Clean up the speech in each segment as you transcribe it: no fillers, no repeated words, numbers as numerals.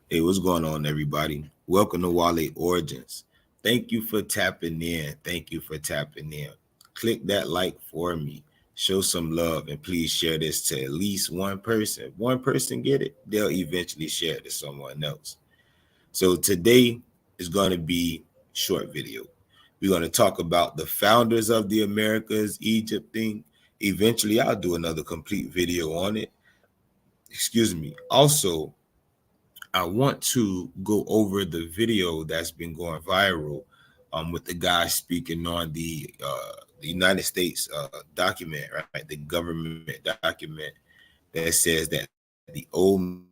Hey, what's going on, everybody? Welcome to Wale Origins. Thank you for tapping in. Thank you for tapping in. Click that like for me. Show some love and please share this to at least one person. If one person get it, they'll eventually share it to someone else. So today is going to be short video. We're going to talk about the founders of the Americas, Egypt thing. Eventually, I'll do another complete video on it. Excuse me. Also, I want to go over the video that's been going viral with the guy speaking on the United States document, right? The government document that says that the Olmec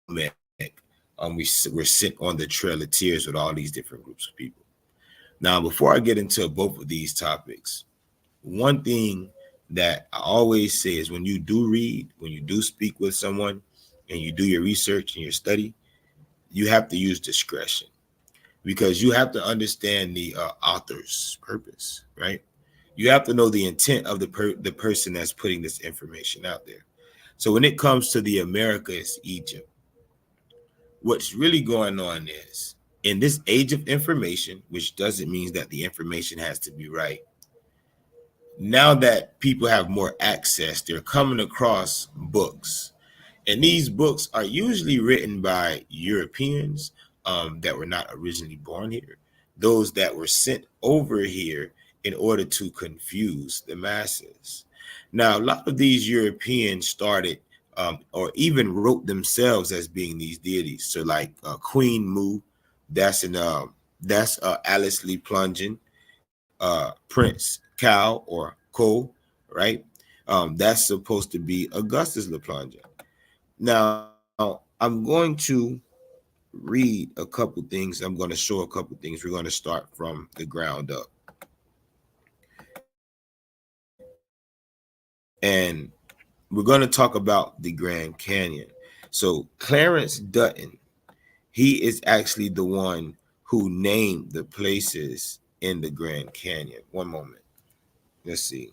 we were sent on the Trail of Tears with all these different groups of people. Now, before I get into both of these topics, one thing that I always say is when you do read, when you do speak with someone, and you do your research and your study, you have to use discretion because you have to understand the author's purpose, right? You have to know the intent of the person that's putting this information out there. So when it comes to the Americas, Egypt, what's really going on is in this age of information, which doesn't mean that the information has to be right. Now that people have more access, they're coming across books. And these books are usually written by Europeans that were not originally born here, those that were sent over here in order to confuse the masses. Now, a lot of these Europeans started or even wrote themselves as being these deities. So, like Queen Mu, that's an Alice Lee Plungen, Prince Cal or Cole, right? That's supposed to be Augustus Le Plongeon. Now, I'm going to read a couple things. I'm going to show a couple things. We're going to start from the ground up. And we're going to talk about the Grand Canyon. So, Clarence Dutton, he is actually the one who named the places in the Grand Canyon. One moment. Let's see.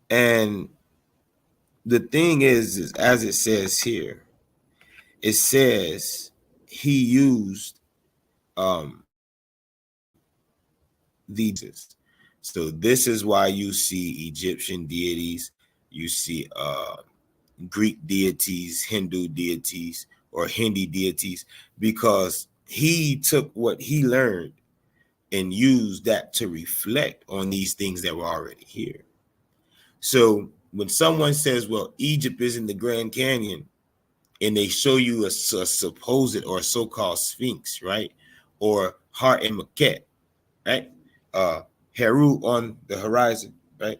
And the thing is as it says here, it says he used these. So this is why you see Egyptian deities, you see Greek deities, Hindu deities, or Hindi deities, because he took what he learned and used that to reflect on these things that were already here. So when someone says, well, Egypt is in the Grand Canyon, and they show you a supposed or so-called Sphinx, right? Or Heart and Maquette, right? Heru on the horizon, right?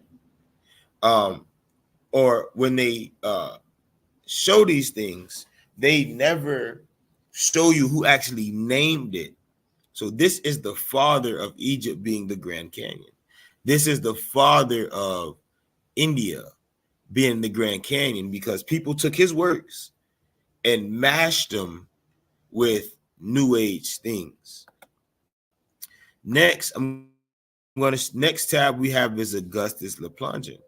Um, or when they show these things, they never show you who actually named it. So this is the father of Egypt being the Grand Canyon. This is the father of India being the Grand Canyon because people took his works and mashed them with New Age things. Next tab we have is Augustus Le Plongeon.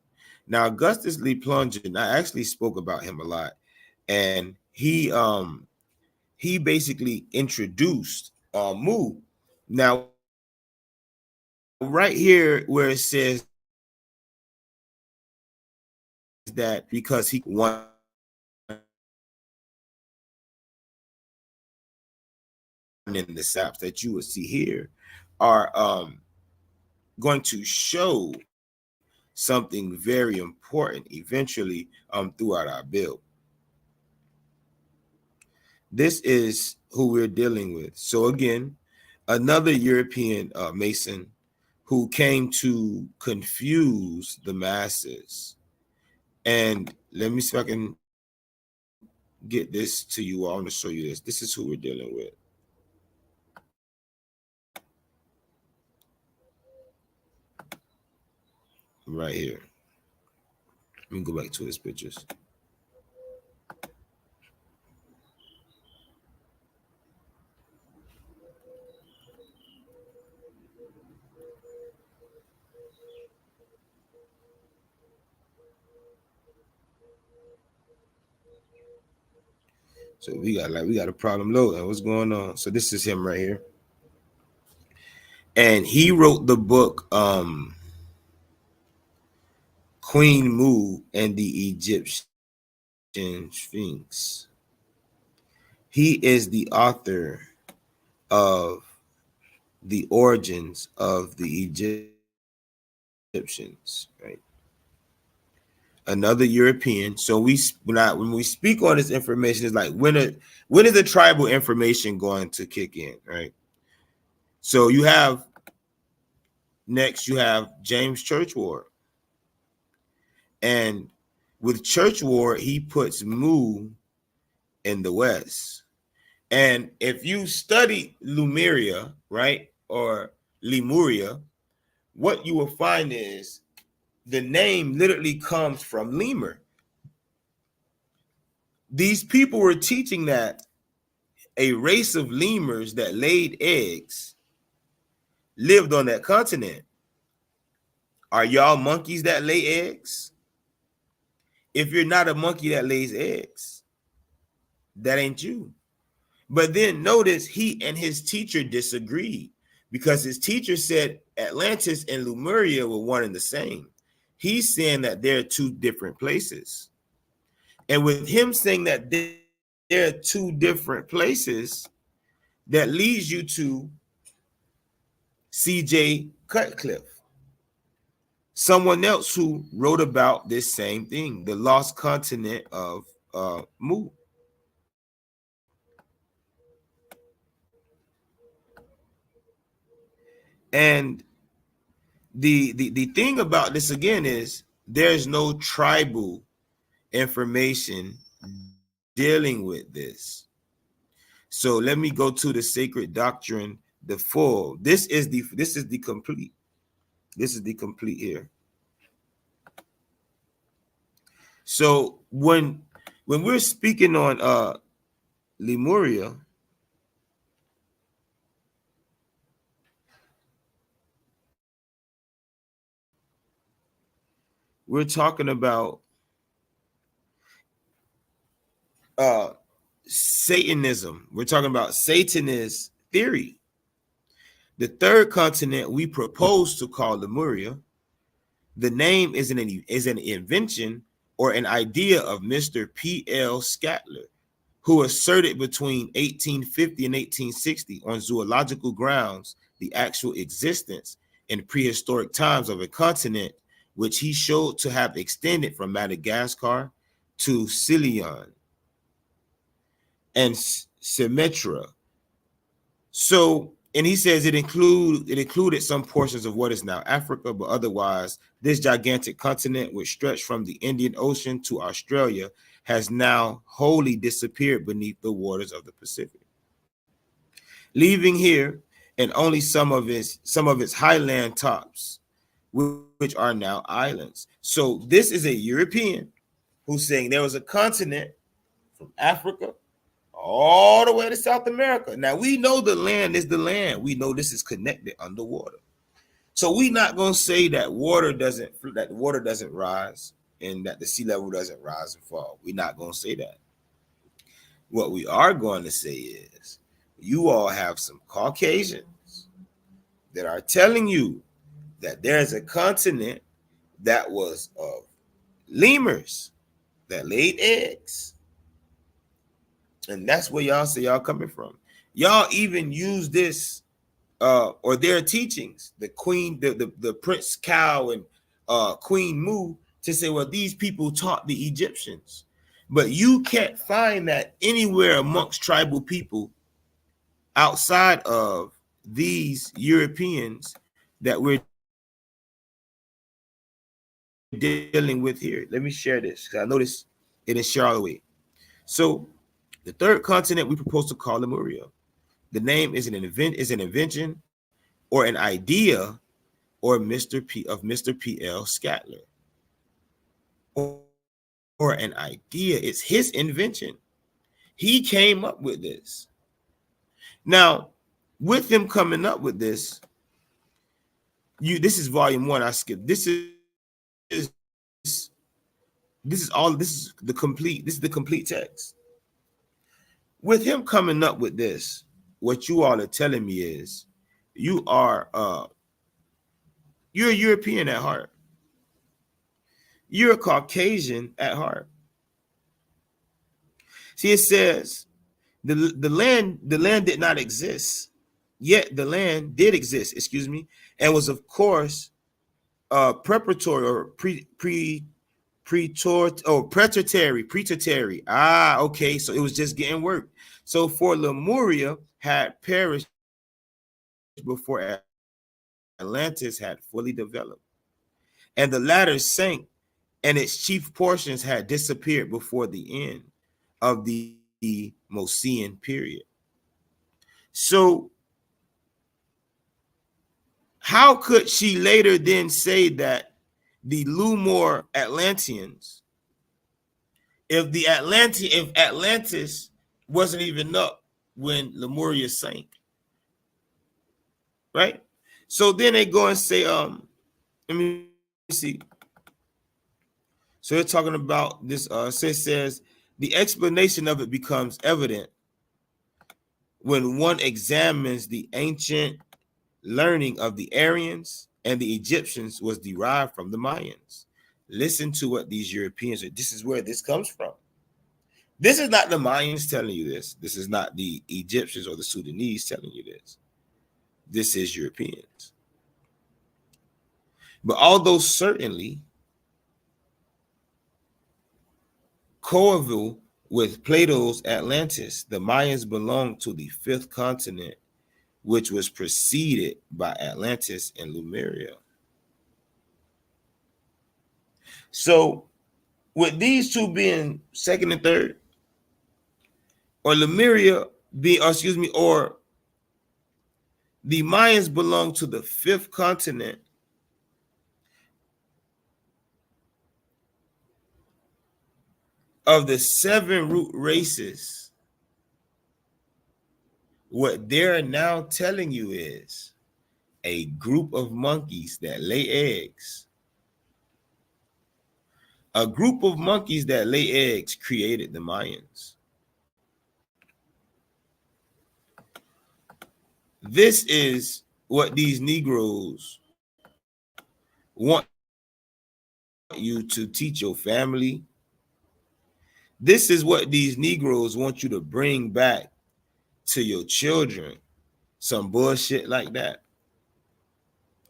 Now, Augustus Le Plongeon, I actually spoke about him a lot, and he basically introduced Mu. Now, right here where it says that because he won in the saps that you will see here are going to show something very important eventually throughout our build. This is who we're dealing with. So again, another European Mason who came to confuse the masses. And let me see if I can get this to you. I want to show you this. This is who we're dealing with. Right here. Let me go back to his pictures. So we got a problem loading. What's going on? So this is him right here. And he wrote the book Queen Mu and the Egyptian Sphinx. He is the author of The Origins of the Egyptians, right? Another European. So when we speak on this information, it's like when is the tribal information going to kick in, right? So you have James Churchward, and with Churchward, he puts Mu in the West. And if you study Lemuria, right, or Lemuria, what you will find is the name literally comes from lemur. These people were teaching that a race of lemurs that laid eggs lived on that continent. Are y'all monkeys that lay eggs? If you're not a monkey that lays eggs, that ain't you. But then notice he and his teacher disagreed because his teacher said Atlantis and Lemuria were one and the same. He's saying that they're two different places. And with him saying that there are two different places, that leads you to C.J. Cutcliffe, someone else who wrote about this same thing, the lost continent of Mu. And the thing about this again is there's no tribal information dealing with this. So let me go to the sacred doctrine, the full. This is the complete. This is the complete here. So when we're speaking on Lemuria, we're talking about Satanism. We're talking about Satanist theory. The third continent we propose to call Lemuria, the name is an invention or an idea of Mr. P.L. Scatler, who asserted between 1850 and 1860 on zoological grounds the actual existence in prehistoric times of a continent which he showed to have extended from Madagascar to Ceylon and Sumatra. So, and he says it included some portions of what is now Africa, but otherwise, this gigantic continent, which stretched from the Indian Ocean to Australia, has now wholly disappeared beneath the waters of the Pacific, leaving here and only some of its highland tops, which are now islands. So this is a European who's saying there was a continent from Africa all the way to South America. Now we know the land is the land. We know this is connected underwater. So we're not going to say that water doesn't rise and that the sea level doesn't rise and fall. We're not going to say that. What we are going to say is you all have some Caucasians that are telling you that there's a continent that was of lemurs that laid eggs. And that's where y'all say y'all coming from. Y'all even use this or their teachings, the queen, the Prince Cow and Queen Mu, to say, well, these people taught the Egyptians. But you can't find that anywhere amongst tribal people outside of these Europeans that we're dealing with here. Let me share this because I noticed it in Charlotte. So the third continent we propose to call Lemuria. The name is an invention or an idea or Mr. P.L. Scatler. Or an idea. It's his invention. He came up with this. Now, with him coming up with this, This is volume 1. I skipped. This is the complete text. With him coming up with this, what you all are telling me is you're a European at heart. You're a Caucasian at heart. See, it says the land did not exist, yet the land did exist, and was of course preparatory or predatory. Okay, so it was just getting work. So for Lemuria had perished before Atlantis had fully developed, and the latter sank, and its chief portions had disappeared before the end of the Mosean period. So how could she later then say that the Lumor Atlanteans, if Atlantis wasn't even up when Lemuria sank, right? So then they go and say, let me see. So they're talking about this. So it says the explanation of it becomes evident when one examines the ancient learning of the Aryans and the Egyptians was derived from the Mayans. Listen to what these Europeans are. This is where this comes from. This is not the Mayans telling you this. This is not the Egyptians or the Sudanese telling you this. This is Europeans. But although certainly coeval with Plato's Atlantis, the Mayans belonged to the fifth continent, which was preceded by Atlantis and Lemuria. So with these two being second and third, or Lemuria or the Mayans belong to the fifth continent, of the 7 root races. What they're now telling you is a group of monkeys that lay eggs. A group of monkeys that lay eggs created the Mayans. This is what these Negroes want you to teach your family. This is what these Negroes want you to bring back to your children. Some bullshit like that.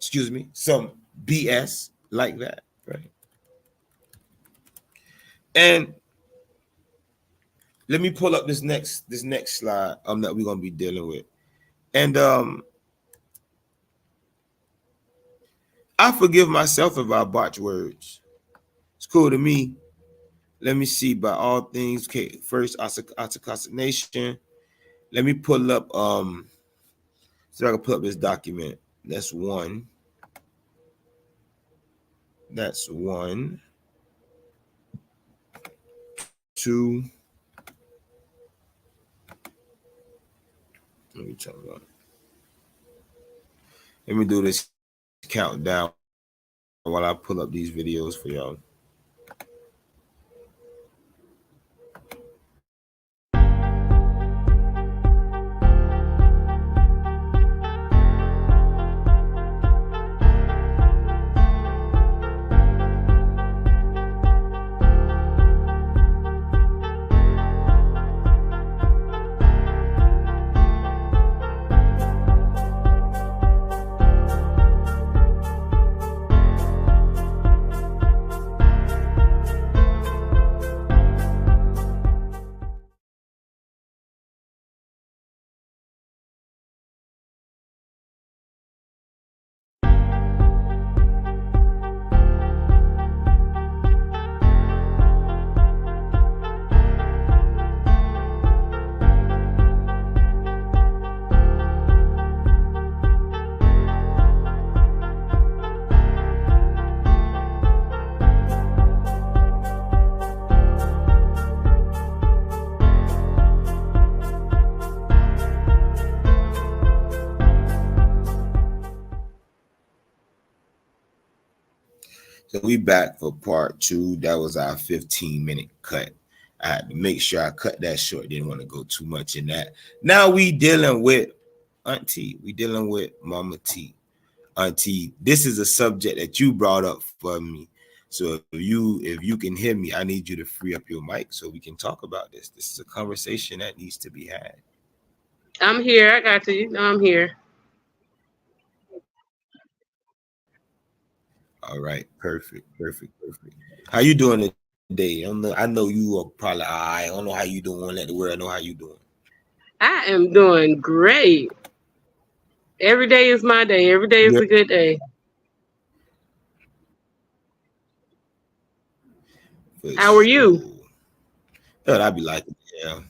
Some BS like that, right? And let me pull up this next slide that we're gonna be dealing with. And I forgive myself if I botch words. It's cool to me. Let me see. By all things, okay. First, Atakasa Nation. Let me pull up. So I can pull up this document. That's one. That's 1, 2. Let me talk about it. Let me do this countdown while I pull up these videos for y'all. So we back for part 2. That was our 15-minute cut. I had to make sure I cut that short. Didn't want to go too much in that. Now we dealing with Auntie. We dealing with Mama T. Auntie, this is a subject that you brought up for me. So if you can hear me, I need you to free up your mic so we can talk about this. This is a conversation that needs to be had. I'm here. I got you. No, I'm here. All right, perfect. How you doing today? I know you are probably I don't know how you doing. Let the world know how you doing. I am doing great. Every day is my day. Every day is Yeah, a good day. for How are you? sure. But I be like, yeah.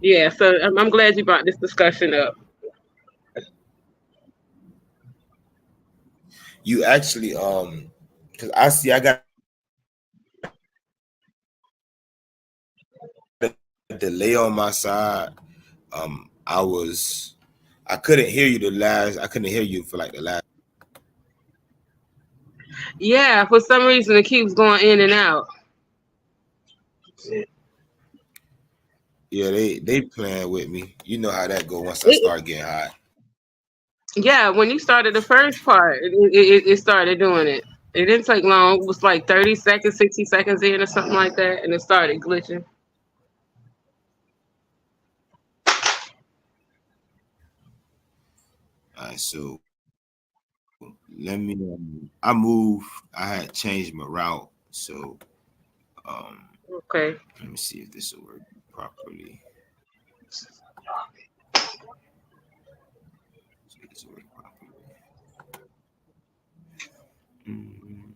Yeah, so I'm glad you brought this discussion up. You actually because I got a delay on my side. I couldn't hear you I couldn't hear you for like the last. Yeah, for some reason it keeps going in and out. Yeah, they playing with me. You know how that go once I It, start getting hot. yeah, when you started the first part, it started doing it. It didn't take long. It was like 30 seconds, 60 seconds in or something like that, and it started glitching. All right, so let me I moved. I had changed my route. So Okay. let me see if this will work properly. See if this will work properly. Mm,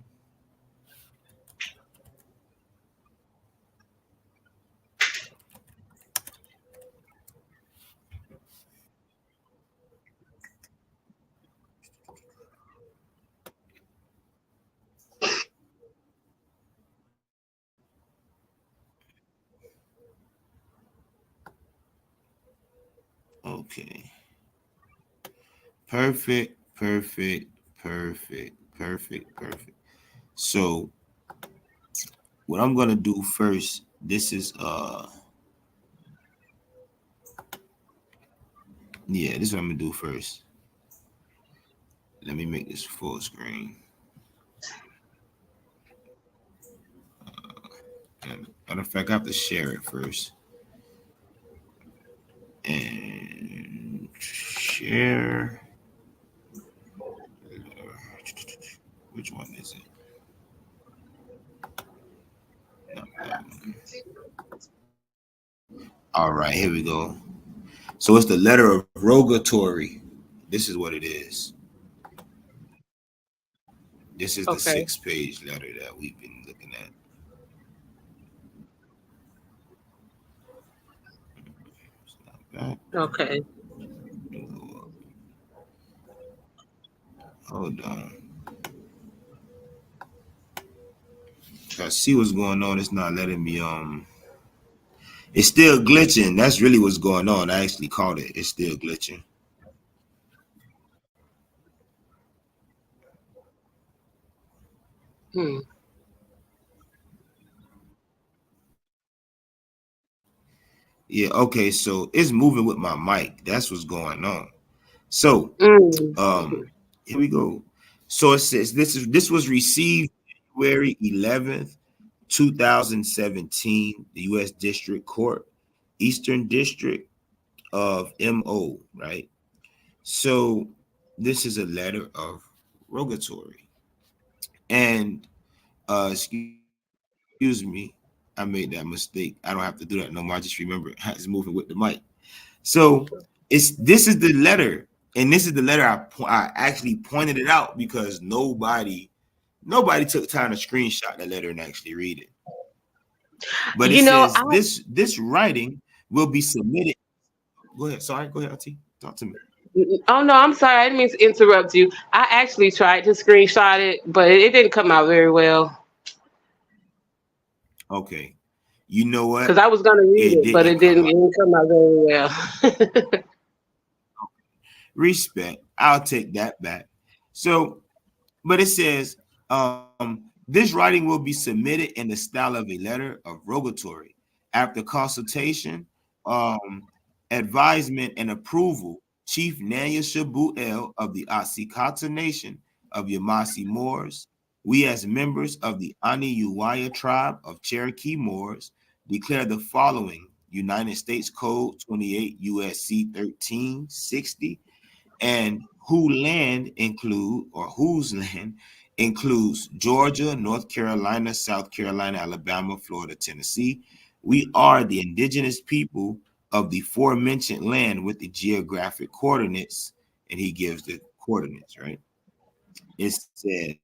okay. Perfect. So what I'm gonna do first, this is yeah, this is what I'm gonna do first. Let me make this full screen. And matter of fact, I have to share it first. And share. Which one is it? No, that one. All right, here we go. So it's the letter of rogatory. This is what it is. This is the Okay. 6-page letter that we've been looking at. It's not that. Okay. Hold on. I see what's going on. It's not letting me it's still glitching. That's really what's going on. I actually caught it. It's still glitching. Hmm. Yeah, okay, so it's moving with my mic. That's what's going on. So Mm. here we go. So it says this was received January 11th, 2017, the U.S. District Court, Eastern District of MO, right? So this is a letter of rogatory. And excuse me, I made that mistake. I don't have to do that no more. I just remember it's moving with the mic. So this is the letter, and this is the letter I actually pointed it out because nobody took time to screenshot the letter and actually read it. But it You know, says this writing will be submitted. Go ahead. Sorry. Go ahead, LT. Talk to me. oh no, I'm sorry. I didn't mean to interrupt you. I actually tried to screenshot it, but it didn't come out very well Okay. You know because what? I was gonna read It it, but didn't it come didn't. out. It didn't come out very well. Respect. I'll take that back. So, but it says, this writing will be submitted in the style of a letter of rogatory after consultation, um, advisement, and approval. Chief Nanya Shabu El of the Asikata Nation of Yamasi Moors, we as members of the Ani Uwaya tribe of Cherokee Moors declare the following United States Code 28 USC 1360 and whose land includes Georgia, North Carolina, South Carolina, Alabama, Florida, Tennessee. We are the indigenous people of the aforementioned land with the geographic coordinates, and he gives the coordinates, right? It says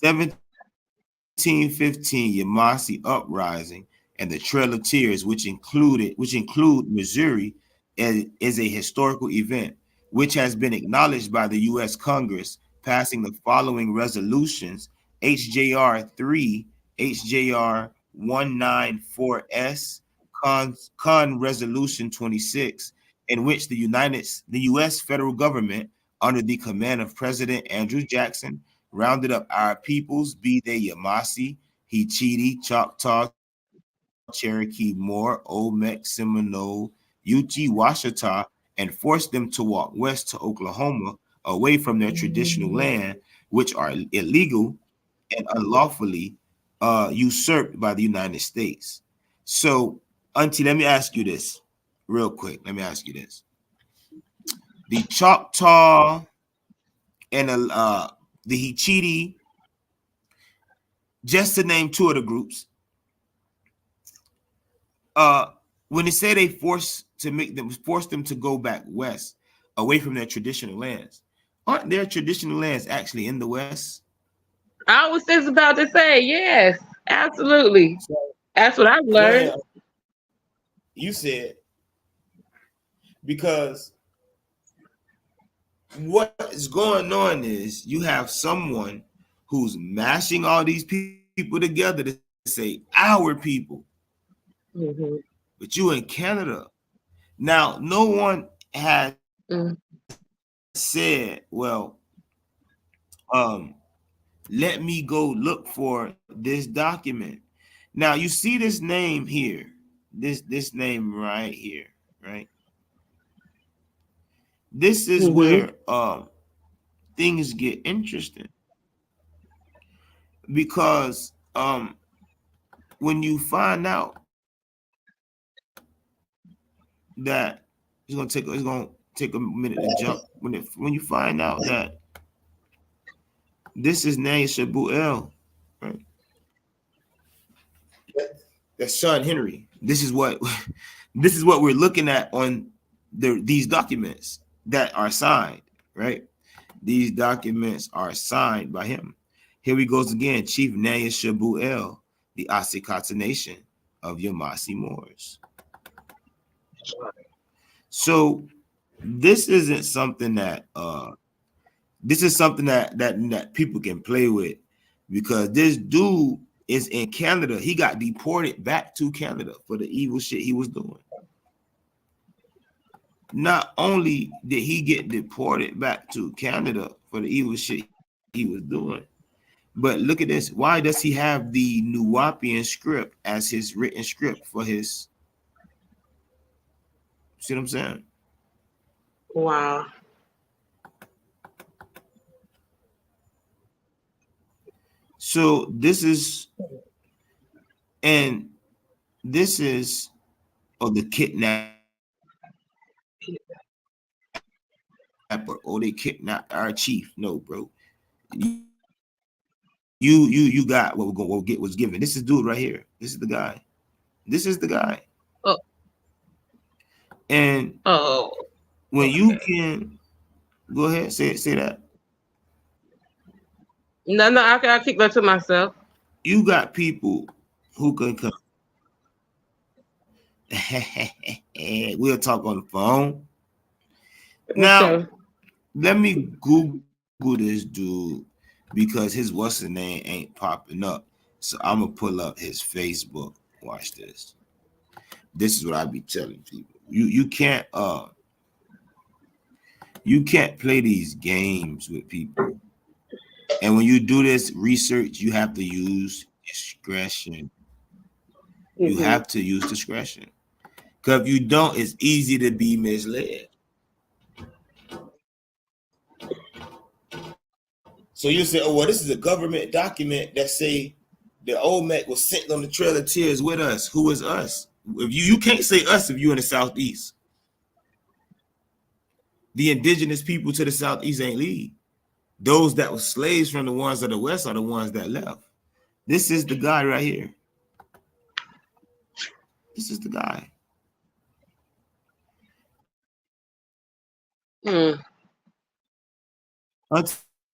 1715 Yamasi uprising and the Trail of Tears, which include Missouri, is a historical event which has been acknowledged by the U.S. Congress, passing the following resolutions: HJR 3, HJR 194S, Con Resolution 26, in which the U.S. federal government, under the command of President Andrew Jackson, rounded up our peoples, be they Yamasi, Hichiti, Choctaw, Cherokee, Moor, Olmec, Seminole, Yuchi, Washita, and forced them to walk west to Oklahoma, away from their traditional land, which are illegal and unlawfully usurped by the United States. So, Auntie, let me ask you this real quick. Let me ask you this. The Choctaw and the Hichiti, just to name two of the groups, when they say they force them to go back west, away from their traditional lands, aren't their traditional lands actually in the West? I was just about to say, yes, absolutely. That's what I've learned. You said, because what is going on is you have someone who's mashing all these people together to say our people. Mm-hmm. But you in Canada. Now, no one has said, well, let me go look for this document. Now, you see this name here, this name right here, right? This is where things get interesting, because when you find out that it's gonna take a minute to jump, when you find out that this is Nanya Shabu El, right? That's Sean Henry. This is what we're looking at on these documents that are signed, right? These documents are signed by him. Here he goes again, Chief Nanya Shabu El, the Asikata Nation of Yamasi Moors. So this isn't something that that people can play with, because this dude is in Canada. He got deported back to Canada for the evil shit he was doing. Not only did he get deported back to Canada for the evil shit he was doing, but look at this. Why does he have the Nuwaubian script as his written script for his? See what I'm saying? Wow. So this is the kidnap. Oh, they kidnapped our chief. No, bro. You got what was given. This is dude right here. This is the guy. This is the guy. Oh. And when you can go ahead, say that. No, I'll keep that to myself. You got people who can come. We'll talk on the phone. Now, let me Google this dude, because his what's the name ain't popping up. So I'm gonna pull up his Facebook. Watch this. This is what I be telling people. You can't You can't play these games with people. And when you do this research, you have to use discretion. You Mm-hmm. have to use discretion. Because if you don't, it's easy to be misled. So you say, oh, well, this is a government document that say the Olmec was sent on the Trail of Tears with us. Who is us? If you can't say us if you're in the Southeast. The indigenous people to the Southeast ain't lead. Those that were slaves from the ones of the West are the ones that left. This is the guy right here. This is the guy. Mm.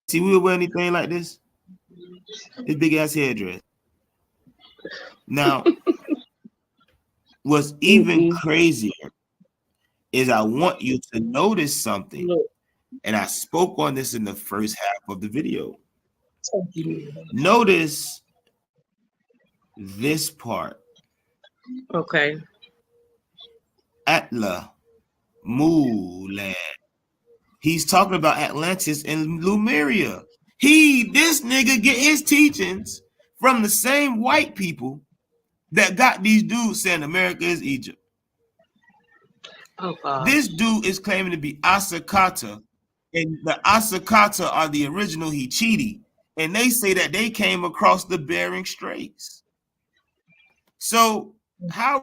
See, we would wear anything like this. This big ass headdress. Now, what's even crazier is I want you to notice something. And I spoke on this in the first half of the video. Notice this part. Okay. Atla Mulan. He's talking about Atlantis and Lemuria. This nigga get his teachings from the same white people that got these dudes saying America is Egypt. Oh, God. This dude is claiming to be Asakata, and the Asakata are the original Hichiti, and they say that they came across the Bering Straits. So how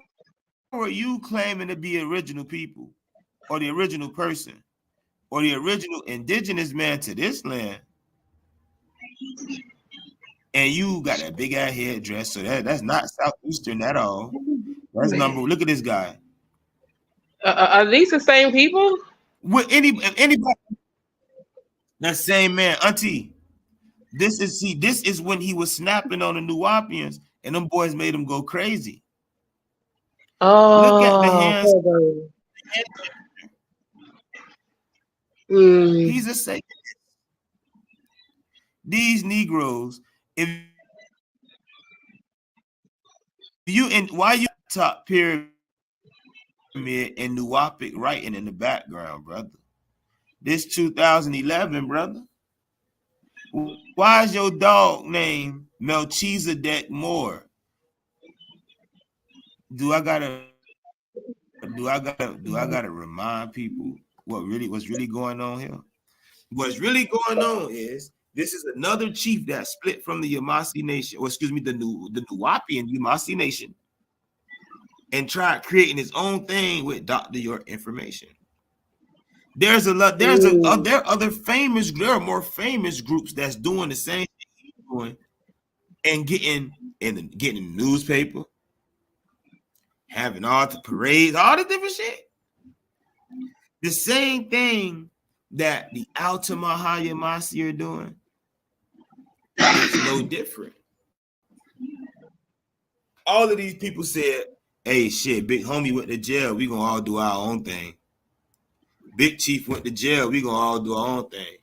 are you claiming to be original people, or the original person, or the original indigenous man to this land, and you got that big ass headdress? So that's not Southeastern at all. That's number. Look at this guy. Are these the same people? With anybody, that same man, Auntie. This is when he was snapping on the Nuwapians, and them boys made him go crazy. Oh, look at the hands. He's a Satanist. These Negroes, if you why you top pyramid and Nuwapic writing in the background, brother? This 2011, brother. Why is your dog named Melchizedek Moore? Do I gotta remind people what's really going on here? What's really going on is this is another chief that split from the Yamasee Nation, or excuse me, the Nuwapian Yamasee Nation, and tried creating his own thing with Dr. York information. There are more famous groups that's doing the same thing he's doing and getting in the newspaper, having all the parades, all the different shit. The same thing that the Altamaha Yamasee are doing, it's no different. All of these people said, hey, shit, Big Homie went to jail. We gonna all do our own thing. Big Chief went to jail. We gonna all do our own thing.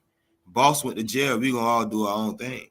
Boss went to jail. We gonna all do our own thing.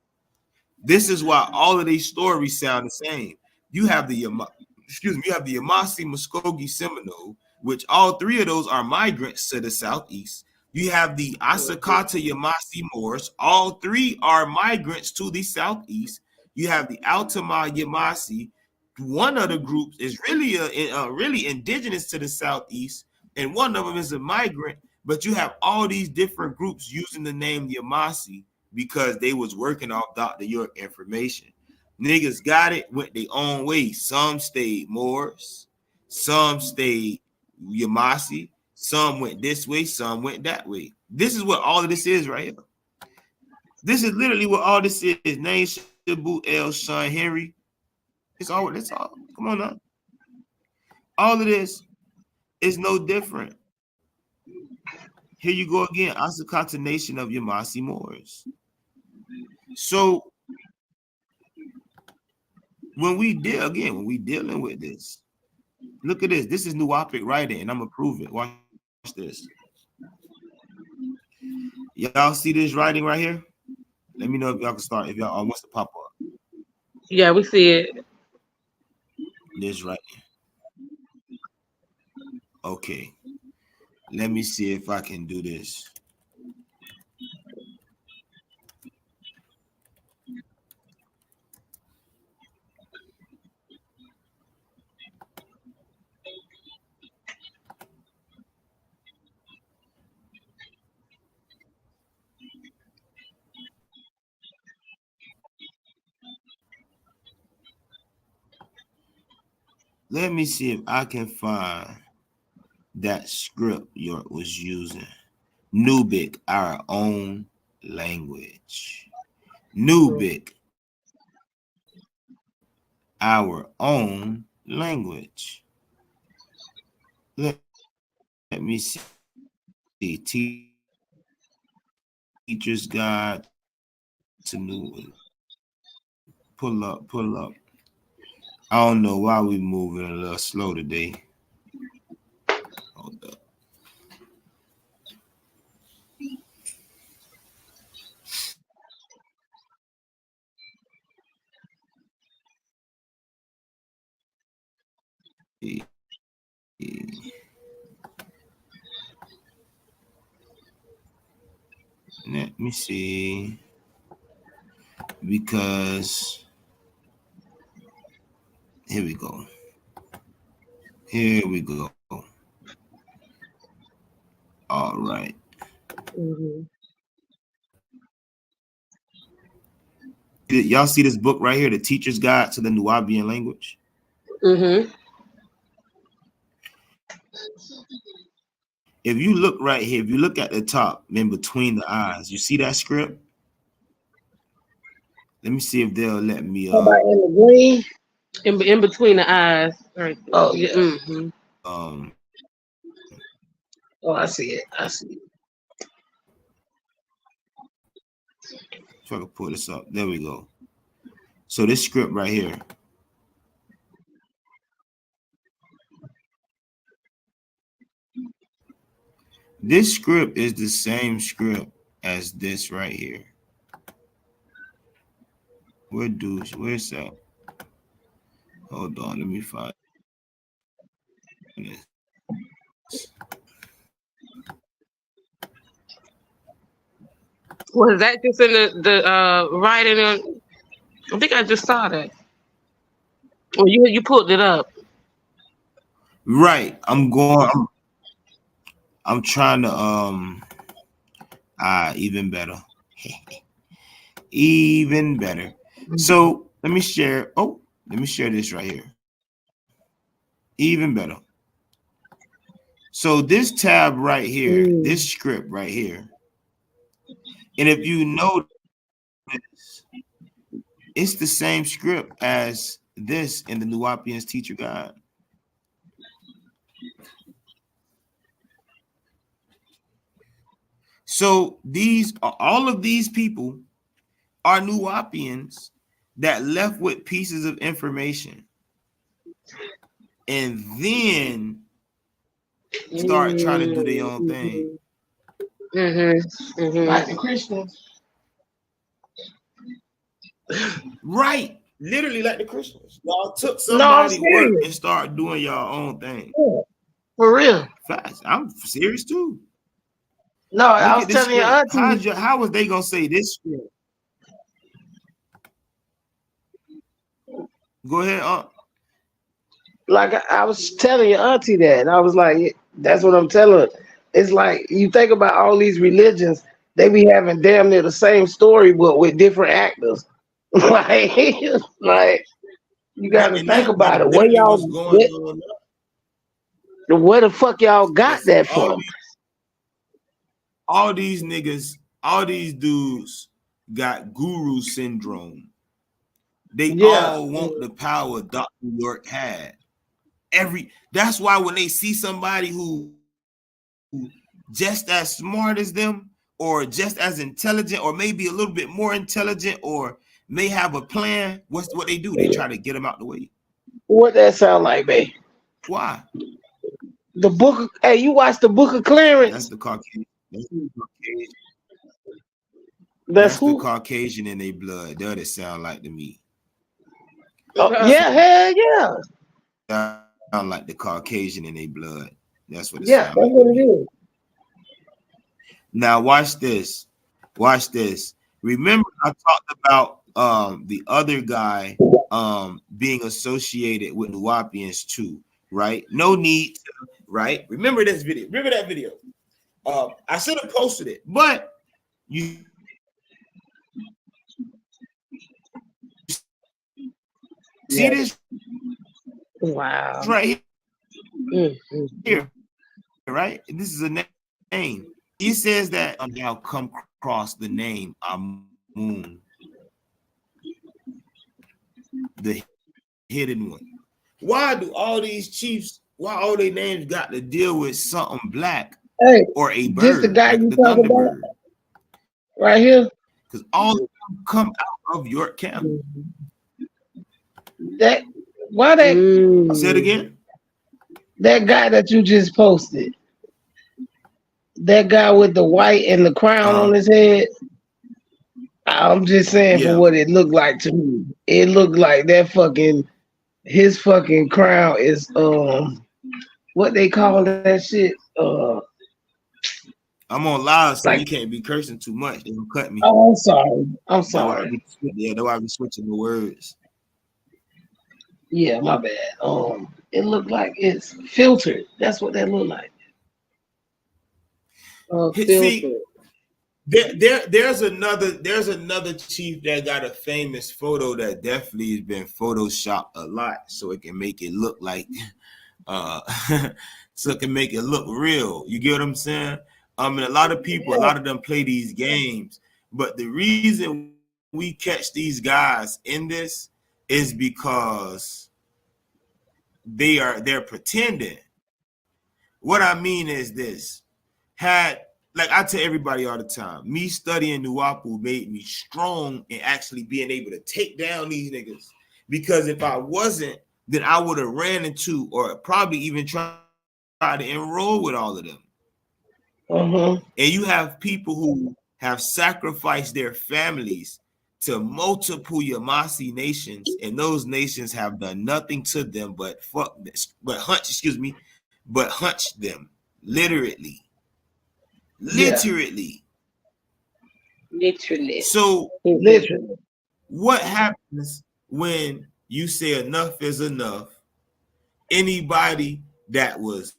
This is why all of these stories sound the same. You have the Yamasee, Muskogee, Seminole, which all three of those are migrants to the southeast. You have the Asakata Yamasee Moors. All three are migrants to the southeast. You have the Altama Yamasee. One of the groups is really indigenous to the southeast, and one of them is a migrant. But you have all these different groups using the name Yamasee because they was working off Dr. York information. Niggas got it, went their own way. Some stayed Moors, some stayed Yamasee, some went this way, some went that way. This is what all of this is right here. This is literally what all this is. Name Shabu El Sean Henry. It's all. Come on now. All of this is no different. Here you go again. Asakata Nation of Yamasee Moors. So when we dealing with this, look at this. This is Nuwapic writing, and I'm gonna prove it. Watch this. Y'all see this writing right here? Let me know if y'all can start. If y'all wants to pop up. Yeah, we see it. This right here. Okay. Let me see if I can do this. Let me see if I can find that script York was using. Nubic, our own language. Nubic, our own language. Let me see. Teacher's Guide to New. Pull up. I don't know why we moving a little slow today. Hold up. Let me see. Because here we go. All right. Mm-hmm. Y'all see this book right here, The Teacher's Guide to the Nubian Language? Mm-hmm. If you look right here, if you look at the top, in between the eyes, you see that script? Let me see if they'll let me. How about in the green? In between the eyes. Right. Oh yeah. Mm-hmm. Oh, I see it. If I can pull this up, there we go. So this script right here. This script is the same script as this right here. Where's that? Hold on, let me find this. Was that just in the writing? I think I just saw that. Oh, you pulled it up. Right. I'm trying to even better. Even better. So let me share this right here. Even better. So this tab right here, this script right here, and if you notice, it's the same script as this in the Nubian's Teacher Guide. So all of these people are Nubians that left with pieces of information and then start trying to do their own thing. Mm-hmm. Mm-hmm. Like the Christians. Right. Literally like the Christians. Y'all took somebody's work and start doing your own thing. Yeah. For real. Facts. I'm serious too. No, I was telling your auntie. How was they gonna say this script? Go ahead, Like I was telling your auntie that, and I was like, that's what I'm telling her. It's like you think about all these religions, they be having damn near the same story, but with different actors. like you got to think about it. Where y'all, where the fuck y'all got that from? All these niggas, all these dudes got guru syndrome. They all want the power Dr. York had. That's why when they see somebody who just as smart as them, or just as intelligent, or maybe a little bit more intelligent, or may have a plan, what they do? They try to get them out the way. What that sound like, babe? Why? The book of, hey, you watch the Book of Clarence? That's the Caucasian. That's the Caucasian in their blood. That it sound like to me. Oh, yeah, hell yeah. Sound like the Caucasian in their blood. That's what it sounds like. Yeah, that's what it is. Now watch this. Watch this. Remember, I talked about the other guy being associated with Nubians too, right? No need to, right? Remember this video. Remember that video. I should have posted it, but you see this Wow. right Mm-hmm. here, right? This is a name. He says that now come across the name Amun, the hidden one. Why do all these chiefs? Why all their names got to deal with something black Hey, or a just the bird guy like you the talking about Thunderbird? right here. Because all of them come out of York County. That why that I'll say it again. that guy that you just posted, that guy with the white and the crown on his head. I'm just saying for Yeah. what it looked like to me. It looked like that fucking his fucking crown is what they call that shit? I'm on live, so Like you can't be cursing too much. They gonna cut me. oh, I'm sorry. I'm That's why I sorry. that's why I be switching the words. Yeah, my bad. It looked like it's filtered. That's what that looked like. See, there's another chief that got a famous photo that definitely has been photoshopped a lot, so it can make it look like, so it can make it look real. You get what I'm saying? And a lot of people, a lot of them play these games, but the reason we catch these guys in this is because they're pretending. What I mean is this: like I tell everybody all the time, me studying Nuwapu made me strong in actually being able to take down these niggas. Because if I wasn't, then I would have ran into or probably even tried to enroll with all of them. And you have people who have sacrificed their families to multiple Yamasi nations, and those nations have done nothing to them but hunch them, literally. Literally. So literally. What happens when you say enough is enough? Anybody that was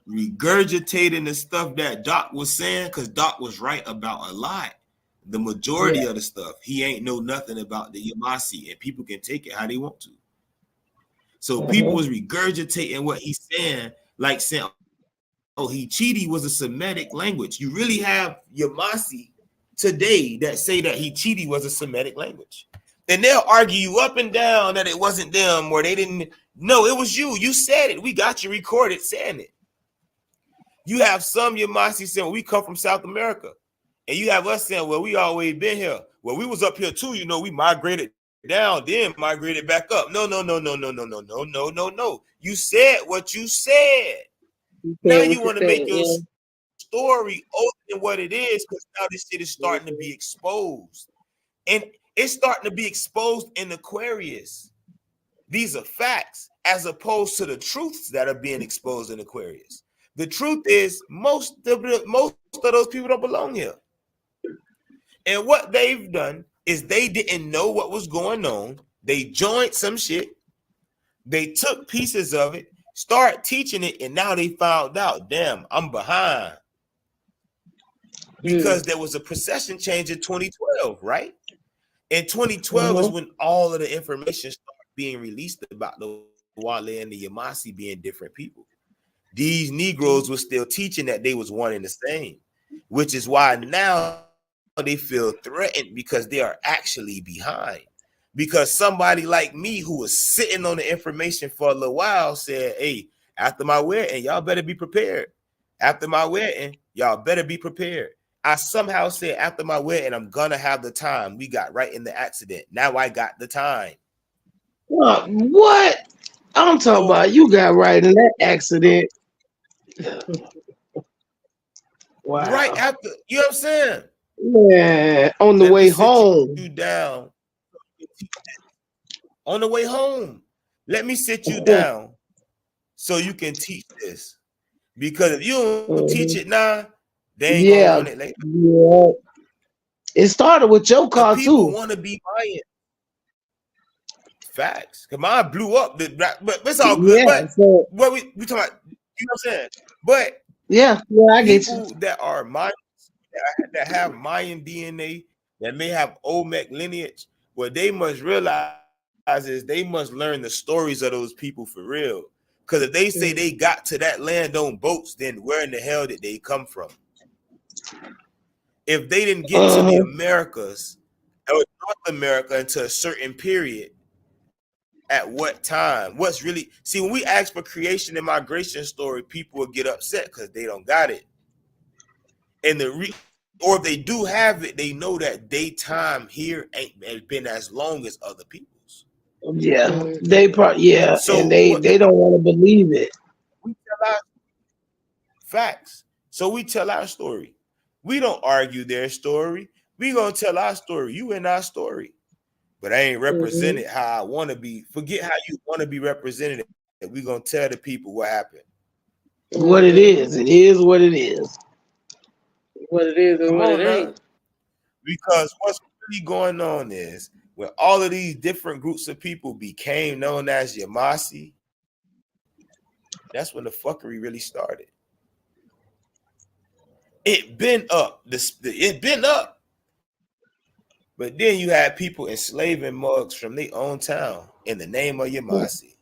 regurgitating the stuff that Doc was saying, because Doc was right about a lot. The majority of the stuff, he ain't know nothing about the Yamasi, and people can take it how they want to. So people was regurgitating what he's saying, like saying, oh, Hichiti was a Semitic language. You really have Yamasi today that say that Hichiti was a Semitic language. And they'll argue you up and down that it wasn't them or they didn't. No, it was you. You said it. We got you recorded saying it. You have some Yamasi saying, well, we come from South America. And you have us saying, well, we always been here. Well, we was up here too. You know, we migrated down, then migrated back up. No. You said what you said. Now you want to make your story older than what it is, because now this shit is starting to be exposed. And it's starting to be exposed in Aquarius. These are facts as opposed to the truths that are being exposed in Aquarius. The truth is most of those people don't belong here. And what they've done is they didn't know what was going on. They joined some shit. They took pieces of it, start teaching it, and now they found out, damn, I'm behind. Because there was a procession change in 2012, right? In 2012 is when all of the information started being released about the Wale and the Yamasi being different people. These Negroes were still teaching that they was one and the same, which is why now they feel threatened because they are actually behind. Because somebody like me who was sitting on the information for a little while said, hey, after my wedding, y'all better be prepared. After my wedding, y'all better be prepared. I somehow said after my wedding, I'm gonna have the time. We got right in the accident. Now I got the time. What? I'm talking about you got right in that accident. Wow. Right after, you know what I'm saying? Yeah, on the way home. You down. On the way home. Let me sit you down so you can teach this. Because if you don't teach it now, they ain't gonna want it later. Yeah. It started with your car too. People want to be buying. Facts. Cause mine blew up. But it's all good. Yeah, but what we talking about, you know what I'm saying? But I get you. People that are Mayan, that have Mayan DNA, that may have Olmec lineage, well, they must realize is they must learn the stories of those people for real. Because if they say they got to that land on boats, then where in the hell did they come from? If they didn't get to the Americas or North America into a certain period, at what time? What's really, see, when we ask for creation and migration story, people will get upset because they don't got it. And or if they do have it, they know that their time here ain't been as long as other people's. Yeah, they probably so and they don't want to believe it. We tell our facts. So we tell our story. We don't argue their story. We gonna tell our story. You in our story. But I ain't represented how I want to be. Forget how you want to be represented. We gonna tell the people what happened. What it is. It is what it is. What it is and what it ain't. Because what's really going on is when all of these different groups of people became known as Yamasee, that's when the fuckery really started. It been up. It been up. But then you had people enslaving mugs from their own town in the name of Yamasee.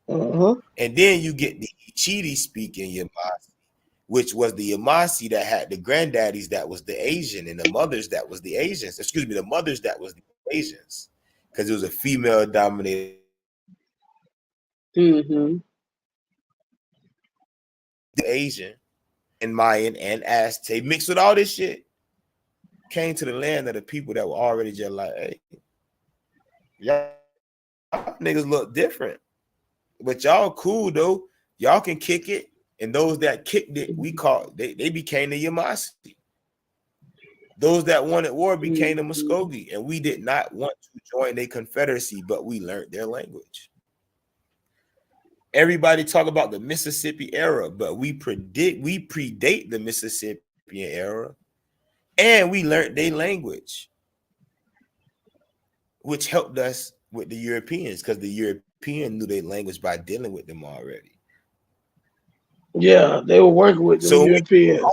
And then you get the Ichiri speaking Yamasee, which was the Yamasee that had the granddaddies that was the Asian and the mothers that was the Asians. Excuse me, the mothers that was the Asians. Because it was a female dominated. The Asian and Mayan and Aztec mixed with all this shit. Came to the land of the people that were already just like, hey, y'all niggas look different, but y'all cool though. Y'all can kick it, and those that kicked it, they became the Yamasee. Those that wanted war became the Muskogee, and we did not want to join a confederacy, but we learned their language. Everybody talk about the Mississippi era, but we predate the Mississippian era. And we learned their language, which helped us with the Europeans because the European knew their language by dealing with them already. Yeah, they were working with the Europeans.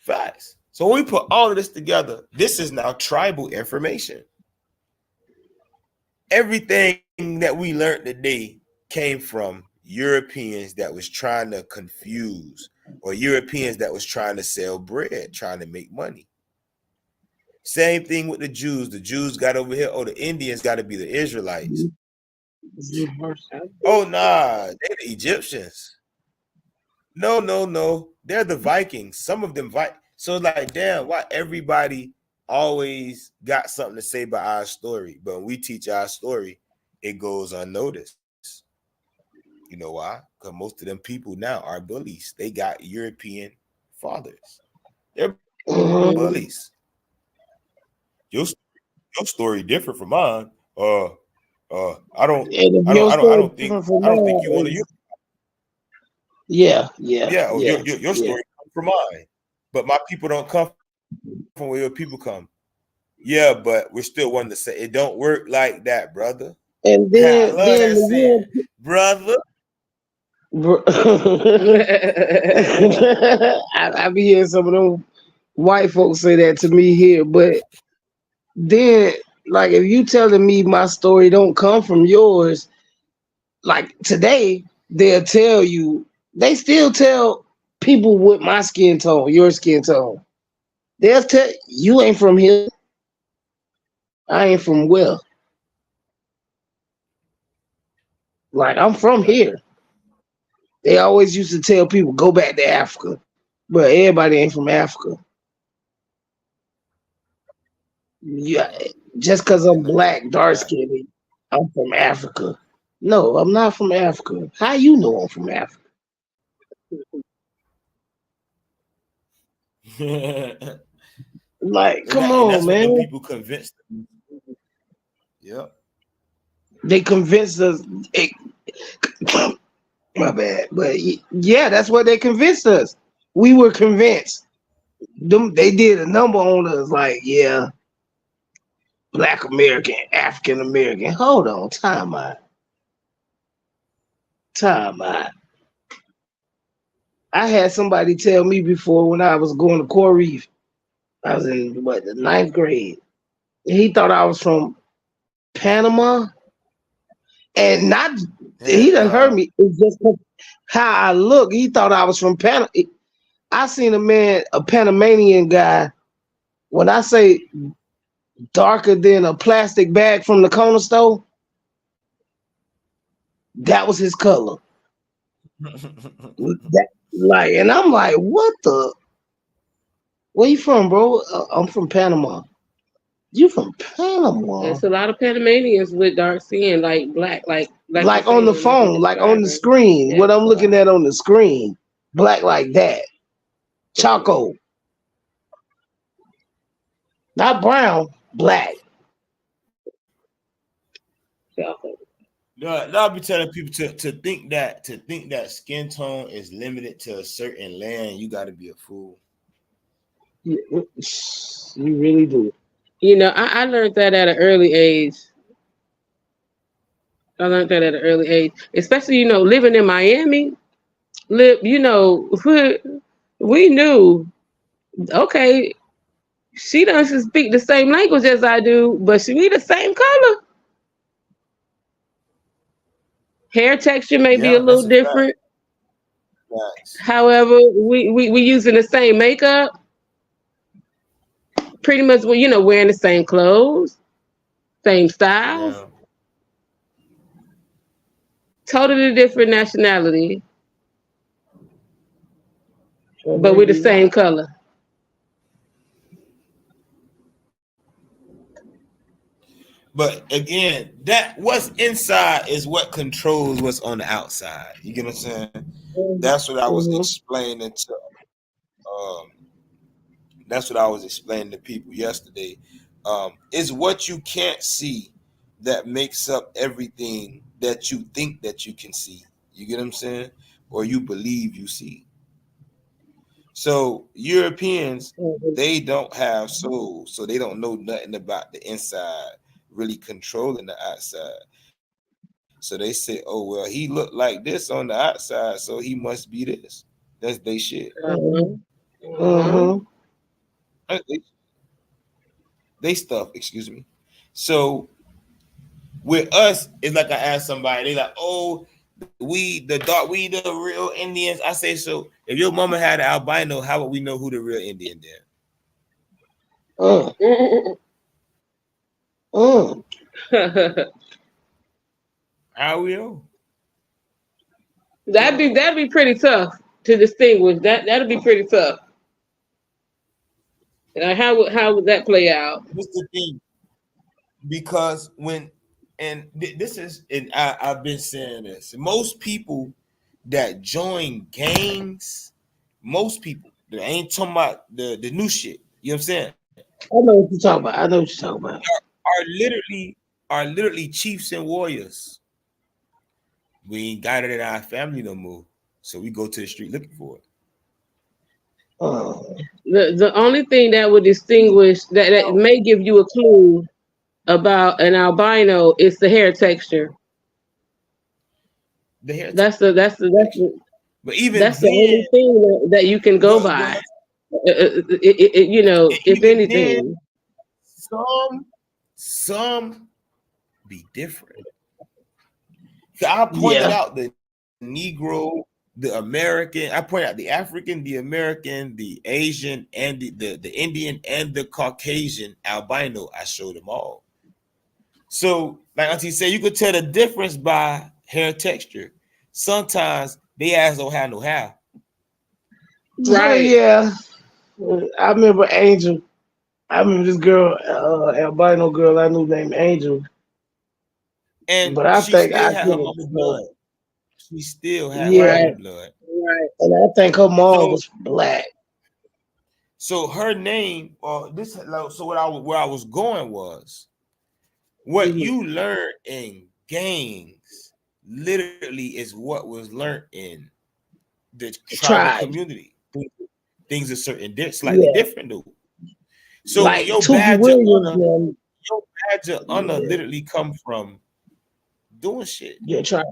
Facts. So when we put all of this together, this is now tribal information. Everything that we learned today came from Europeans that was trying to confuse, or Europeans that was trying to sell bread, trying to make money. Same thing with the Jews. The Jews got over here. Oh, the Indians got to be the Israelites. Oh, nah, they're the Egyptians. No. They're the Vikings. Some of them So like, damn, why everybody always got something to say about our story? But when we teach our story, it goes unnoticed. You know why? Because most of them people now are bullies. They got European fathers. They're bullies. Your story different from mine. I don't think you want to. Yeah. Your story comes from mine, but my people don't come from where your people come. Yeah, but we're still wanting to say it don't work like that, brother. And then brother. I be hearing some of them white folks say that to me here, but then like if you telling me my story don't come from yours, like today they'll tell you, they still tell people with my skin tone, your skin tone, they'll tell you ain't from here. I ain't from where. Like I'm from here. They always used to tell people go back to Africa, but everybody ain't from Africa. Yeah, just because I'm black, dark skinned, I'm from Africa. No, I'm not from Africa. How you know I'm from Africa? Like, come on, that's man. What people convinced them. Yep. They convinced us. My bad, but yeah, that's what they convinced us. We were convinced. They did a number on us, like, yeah, Black American, African American. Hold on, time out. I had somebody tell me before when I was going to Coral Reef. I was in the 9th grade. He thought I was from Panama, and not he done heard me. It's just how I look. He thought I was from Panama. I seen a Panamanian guy. When I say darker than a plastic bag from the corner store, that was his color. And I'm like, what the? Where you from, bro? I'm from Panama. You from Panama? There's a lot of Panamanians with dark skin, like black, like on the phone, like on the screen. Yeah. What I'm looking at on the screen, black like that, Choco, not brown, black. No, I'll be telling people to think that skin tone is limited to a certain land. You got to be a fool. You really do. You know, I learned that at an early age. Especially, you know, living in Miami. You know, we knew, okay, she doesn't speak the same language as I do, but we the same color. Hair texture may be a little different. Nice. However, we using the same makeup. Pretty much, you know, wearing the same clothes, same styles. Yeah. Totally different nationality, but we're the same color. But again, that what's inside is what controls what's on the outside. You get what I'm saying? That's what I was explaining to. That's what I was explaining to people yesterday. Is what you can't see that makes up everything that you think that you can see. You get what I'm saying? Or you believe you see. So Europeans, they don't have souls, so they don't know nothing about the inside really controlling the outside. So they say, oh, well, he looked like this on the outside, so he must be this. That's they shit. They stuff, excuse me. So with us, it's like I asked somebody, they like, oh, we the real Indians. I say, so if your mama had an albino, how would we know who the real Indian is? How we know? That'd be pretty tough to distinguish. That'd be pretty tough. How would that play out? What's the thing? Because this is, and I've been saying this. Most people that join gangs, most people, they ain't talking about the new shit. You know what I'm saying? I know what you're talking about. Are literally chiefs and warriors. We ain't got it in our family no more, so we go to the street looking for it. The only thing that would distinguish that may give you a clue about an albino is the hair texture. The hair. But even that's the only thing that you can go by. You know, if anything, some be different. I pointed out the Negro, the American. I pointed out the African, the American, the Asian, and the Indian and the Caucasian albino. I showed them all. So, like Auntie said, you could tell the difference by hair texture. Sometimes they ass don't have no hair. Right? Yeah. I remember Angel. I remember this girl, albino girl I knew named Angel. But I think I had her mama's blood. She still had her blood. Right. And I think her mom was black. So her name, so where I was going was, what you learn in gangs literally is what was learned in the tribal community. Things are slightly different though. So like your badge of honor literally come from doing shit. Your tribe.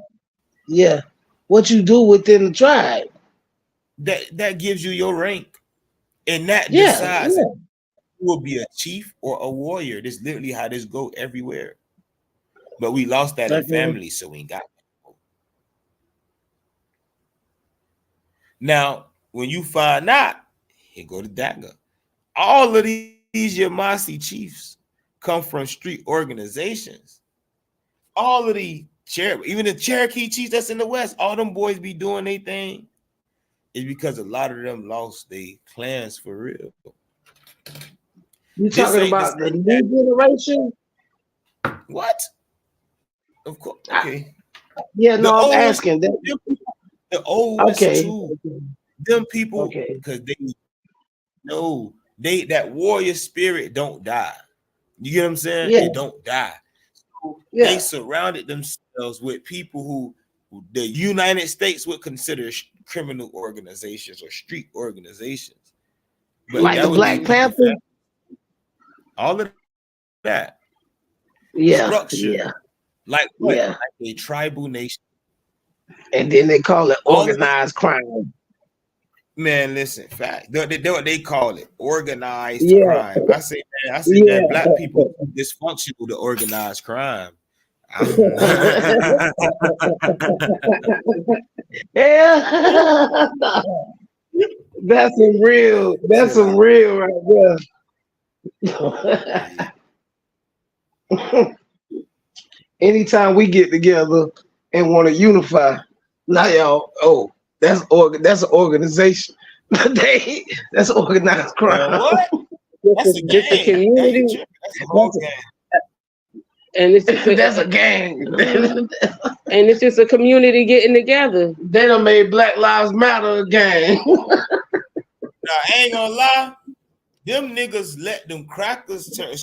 Yeah. What you do within the tribe. That gives you your rank. And that decides if you will be a chief or a warrior. This is literally how this go everywhere. but we lost that in Okay. family, so we ain't got it. Now, when you find out, here go the dagger. All of these Yamasee chiefs come from street organizations. All of the even the Cherokee chiefs that's in the West, all them boys be doing their thing. Is because a lot of them lost their clans for real. You This talking ain't about the this new generation? what? Of course, okay. Yeah, The no, I'm old ones, asking that. the old ones Okay. too. Them people, Okay. because they know that warrior spirit don't die. You get what I'm saying? Yeah. It don't die. So Yeah. they surrounded themselves with people who the United States would consider criminal organizations or street organizations. But Like that the would Black be Panther? all of that Yeah. structure, Yeah. like what? Yeah. Like a tribal nation. And then they call it All of organized crime. Man, listen, fact. They call it organized Yeah. crime. I say, Yeah. man, black people dysfunctional to organized crime. Yeah. That's some real right there. Anytime we get together and want to unify, now y'all, that's an organization. That's organized crime. What? That's a Just a gang. community, That's a whole gang. and it's just That's a gang. and it's just a community getting together. They done made Black Lives Matter a gang. Now, I ain't gonna lie, them niggas let them crackers turn,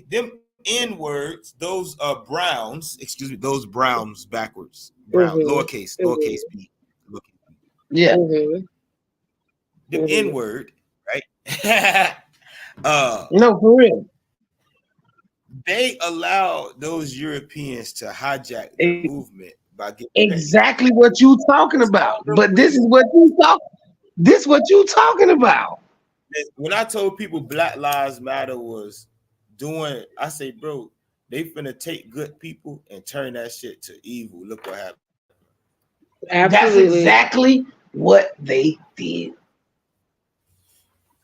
them N-words, those browns, those browns backwards. Brown, lowercase b. Yeah. The N-word, right? No, for real. They allowed those Europeans to hijack the movement by getting exactly what you talking about. But this is what you talking about. When I told people Black Lives Matter was doing, I say, bro, they finna take good people and turn that shit to evil. Look what happened. Absolutely. That's exactly what they did.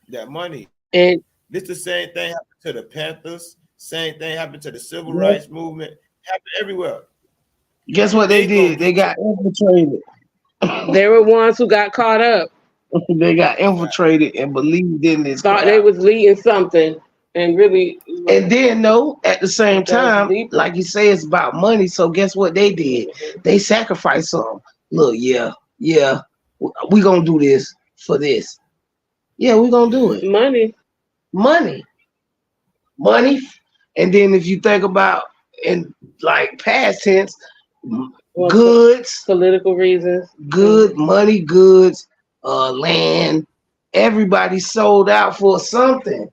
That money. And this the same thing happened to the Panthers. Same thing happened to the Civil Rights Movement. Happened everywhere. Guess what they did? They got infiltrated. They were ones who got caught up. They got infiltrated and believed in this. Thought crowd. they was leading something, and really. And then at the same time, like you say, it's about money. So guess what they did? They sacrificed some. Look, yeah, we gonna do this for this. Yeah, we gonna do it. Money. And then if you think about in like past tense, goods, political reasons, money, goods, land. Everybody sold out for something,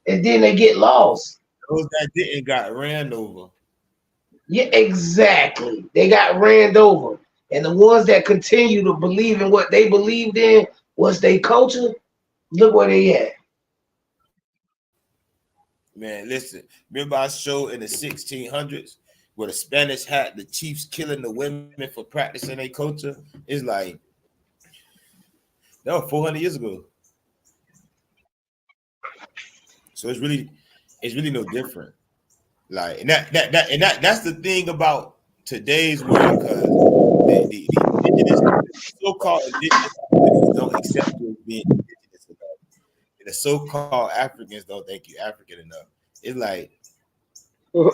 and then they get lost. Those that didn't got ran over. Yeah, exactly. They got ran over, and the ones that continue to believe in what they believed in was their culture. Look where they at. Man, listen. Remember I showed in the 1600s where the Spanish had the chiefs killing the women for practicing their culture? It's like that was 400 years ago. So it's really no different. Like, and that's the thing about today's world, because the indigenous, so-called indigenous don't accept you as being indigenous enough. And the so-called Africans don't think you African enough. It's like, like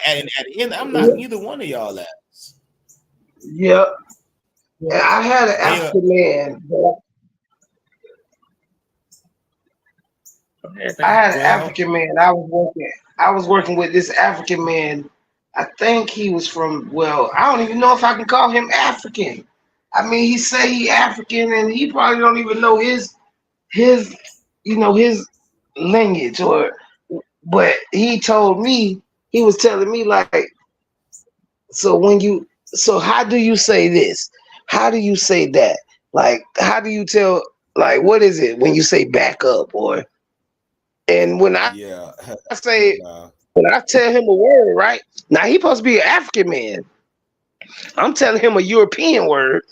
at the end, I'm not either one of y'all ass. Yeah. And I had an African man. I had an African man. I was working with this African man. I think he was from, well, I don't even know if I can call him African. I mean, he say he African, and he probably don't even know his lineage, but he told me, he was telling me, like, so how do you say this? How do you say that? Like, how do you tell, like, what is it when you say back up, and when I say when I tell him a word, right? Now he supposed to be an African man. I'm telling him a European word,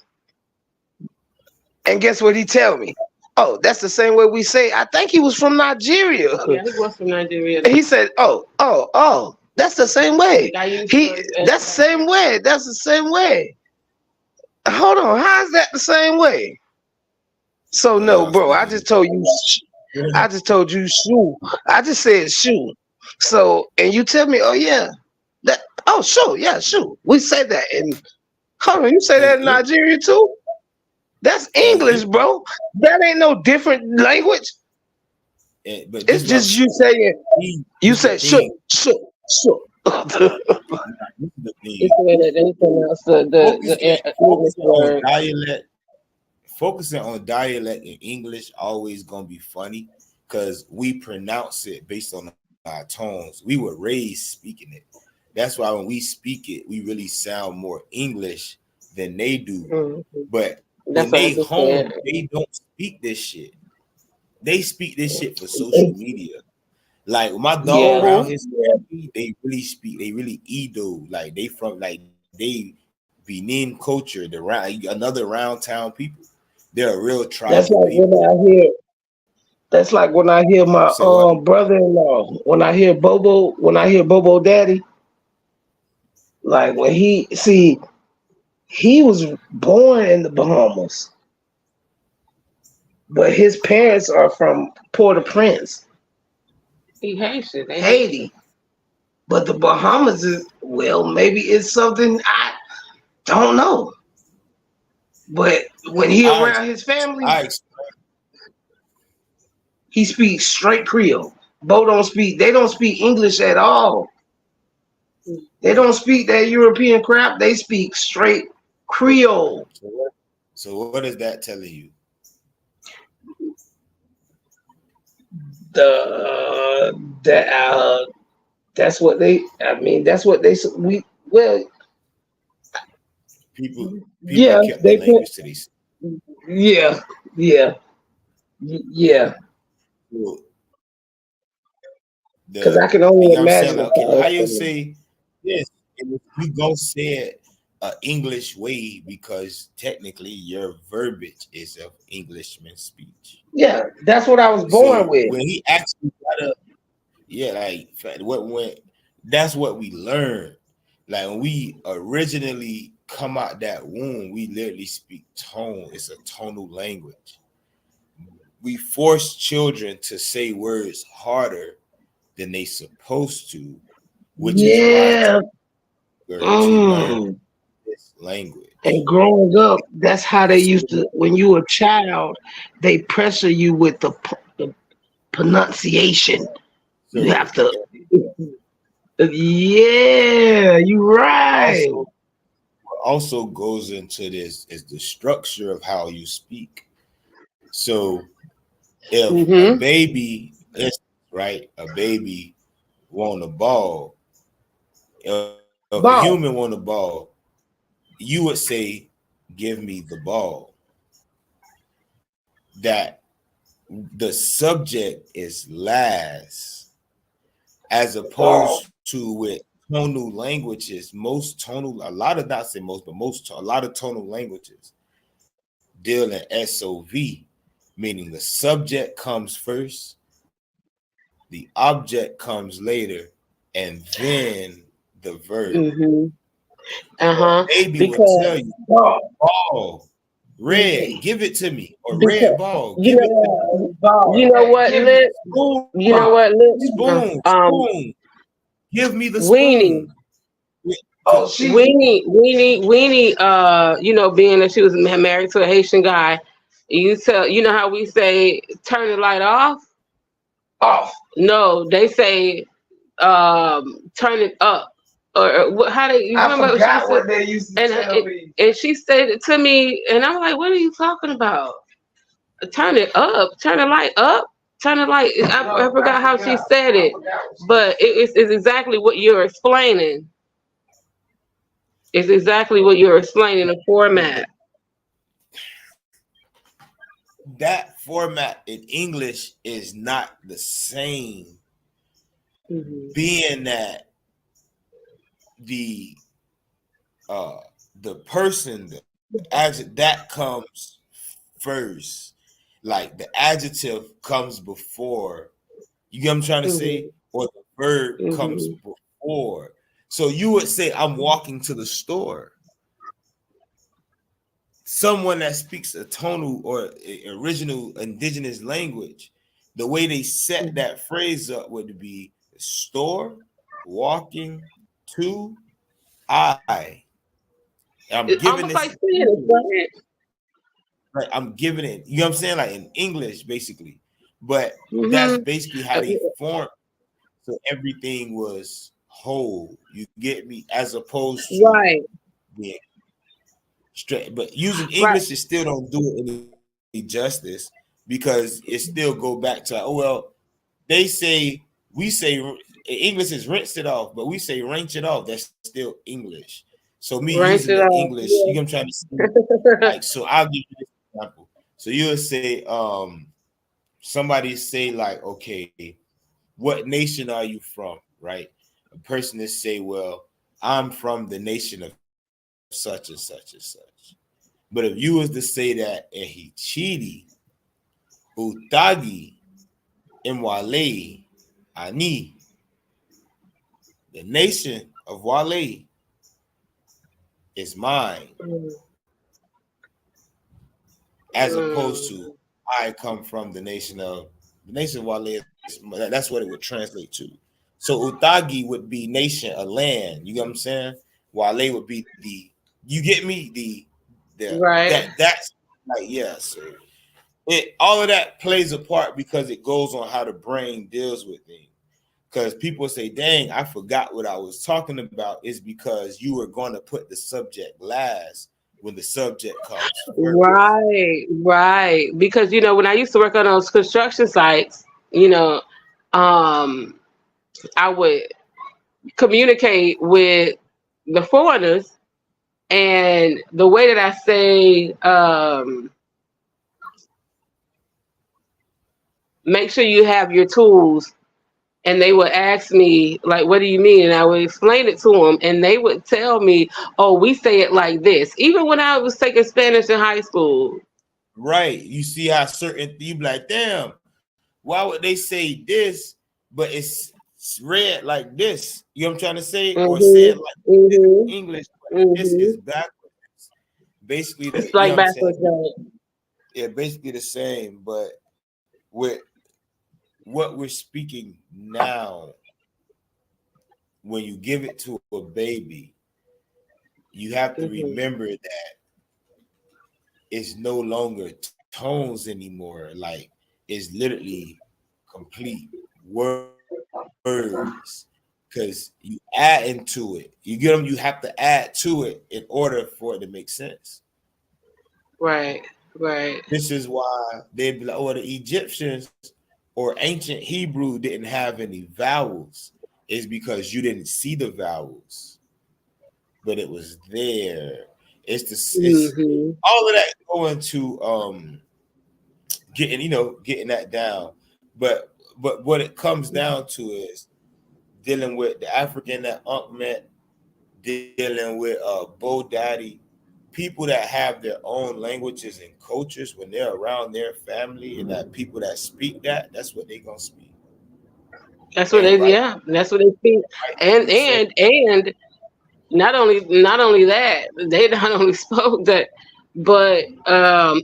and guess what he tell me? Oh, that's the same way we say. I think he was from Nigeria. Yeah, he was from Nigeria. He said, "Oh, that's the same way. That's the same way. That's the same way." Hold on, how is that the same way? So no, bro. I just told you. I just told you shoe. I just said shoe. So and you tell me, oh yeah, that. Oh sure, yeah, shoe. We said that. And hold on, you say that in Nigeria too? That's English, bro. That ain't no different language. But it's just you saying. You said shoe. This is the thing. It's the way that they pronounce the English word. Dialect. Focusing on dialect in English always gonna be funny because we pronounce it based on our tones. We were raised speaking it. That's why when we speak it, we really sound more English than they do. Mm-hmm. But when they home, they don't speak this shit. They speak this shit for social media. Like my dog around his family, they really Edo. Like they from they Benin culture, another round town people. They're a real tribe. That's like when I hear my brother-in-law. When I hear Bobo Daddy, like when he was born in the Bahamas, but his parents are from Port-au-Prince. He Haitian. Haiti. But the Bahamas is, well, maybe it's something I don't know. But when he around his family, he speaks straight Creole. They don't speak English at all. They don't speak that European crap. They speak straight Creole. So what is that telling you? That's what they. I mean, that's what they. People kept the language to these. Yeah. Because I can only imagine. How you say this? You gonna say it English way because technically your verbiage is of Englishman speech. Yeah, that's what I was born with. When he actually that's what we learned. Like when we originally come out that womb, we literally speak tone. It's a tonal language. We force children to say words harder than they supposed to, which is why to learn this language. And growing up, that's how they used to. When you were a child, they pressure you with the pronunciation. So you have to. Yeah, you're right. Also goes into this is the structure of how you speak. So if a baby want a ball, if a human want a ball, you would say, "Give me the ball." That the subject is last, as opposed to with tonal languages. A lot of tonal languages deal in SOV, meaning the subject comes first, the object comes later, and then the verb. Baby will tell you, ball, red, give it to me, or red ball, give it to me. You know what, Lip? Spoon. Give me the Weenie. spoon. Weenie, being that she was married to a Haitian guy, you know how we say turn the light off? No, they say turn it up. Or how they? You remember what they used to tell me. And she said it to me, and I'm like, "What are you talking about? Turn it up, turn the light up, turn the light." I forgot how she said it, but it's exactly what you're explaining. It's exactly what you're explaining. The format. That format in English is not the same being that the person that comes first, like the adjective comes before, you get what I'm trying to say, or the verb comes before. So you would say, I'm walking to the store. Someone that speaks a tonal or original indigenous language, the way they set that phrase up would be store, walking to, I. I'm It's giving almost this, like Spanish, right? like I'm giving it, you know what I'm saying? Like in English, basically. But that's basically how they formed. So everything was whole. You get me? As opposed to Right. being straight. But using Right. English, it still don't do it any justice because it still go back to, oh well, they say, we say English is rinse it off, but we say rinse it off. That's still English. So me Rinse using it the off. English, Yeah. you know what I'm trying to say? Like, so I'll give you this example. So you'll say, somebody say like, okay, what nation are you from? Right? A person is say, well, I'm from the nation of such and such and such. But if you was to say that Ehichidi, Utagi, Imwale, Ani, the nation of Wale is mine, as opposed to I come from the nation of Wale. That's what it would translate to. So Utagi would be nation, a land. You get what I'm saying? Wale would be the. You get me? Right. That's like, yeah. So all of that plays a part because it goes on how the brain deals with things. Because people say, dang, I forgot what I was talking about, is because you were going to put the subject last when the subject comes first. Right. Because when I used to work on those construction sites, I would communicate with the foreigners, and the way that I say, make sure you have your tools. And they would ask me, like, what do you mean? And I would explain it to them. And they would tell me, oh, we say it like this. Even when I was taking Spanish in high school. Right. You see how certain, you be like, damn, why would they say this, but it's read like this? You know what I'm trying to say? Or say it like this in English, but this is backwards. Basically, It's you like know what I'm saying? backwards, right? Yeah, basically the same, but with what we're speaking now, when you give it to a baby, you have to remember that it's no longer tones anymore. Like, it's literally complete words, because you add into it. You get them. You have to add to it in order for it to make sense. Right. This is why they'd be like, oh, the Egyptians or ancient Hebrew didn't have any vowels. Is because you didn't see the vowels, but it was there. It's all of that going to getting that down. But what it comes down to is dealing with the African that Unc met, dealing with Bo Daddy, people that have their own languages and cultures. When they're around their family and that people that speak that's what they're gonna speak. That's what that's what they speak. And not only that, they not only spoke that, but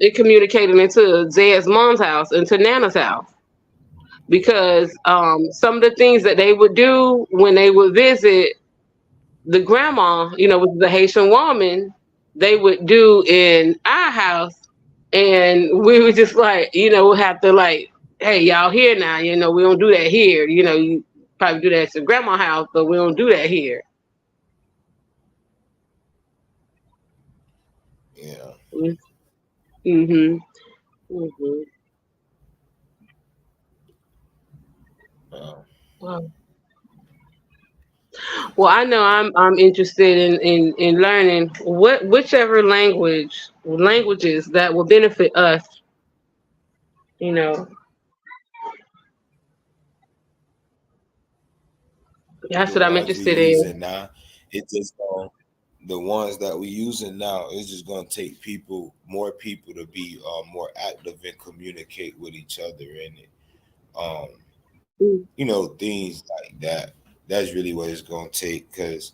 it communicated into Zed's mom's house, into Nana's house. Because some of the things that they would do when they would visit the grandma, with the Haitian woman, they would do in our house. And we were just like, we'll have to like, hey, y'all here now, we don't do that here. You probably do that at your grandma's house, but we don't do that here. Yeah. Mm-hmm. Wow. Well, I know I'm interested in learning whichever languages that will benefit us. You know. That's the what I'm ones we interested in. using now, it just the ones that we using now is just gonna take more people to be more active and communicate with each other in it. Um, Mm. Things like that. That's really what it's gonna take. Because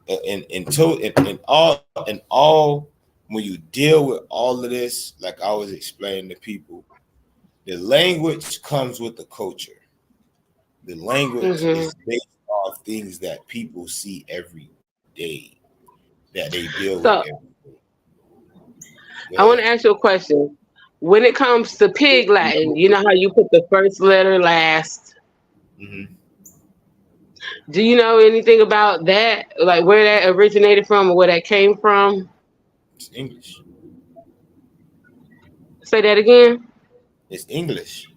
in all, when you deal with all of this, like I was explaining to people, the language comes with the culture. The language Hmm. is based off things that people see every day, that they deal with So every day. Go I want to ahead. ask you a question. When it comes to Pig Latin, you know how you put the first letter last. Mm-hmm. Do you know anything about that? Like where that originated from or where that came from? It's English. Say that again. It's English.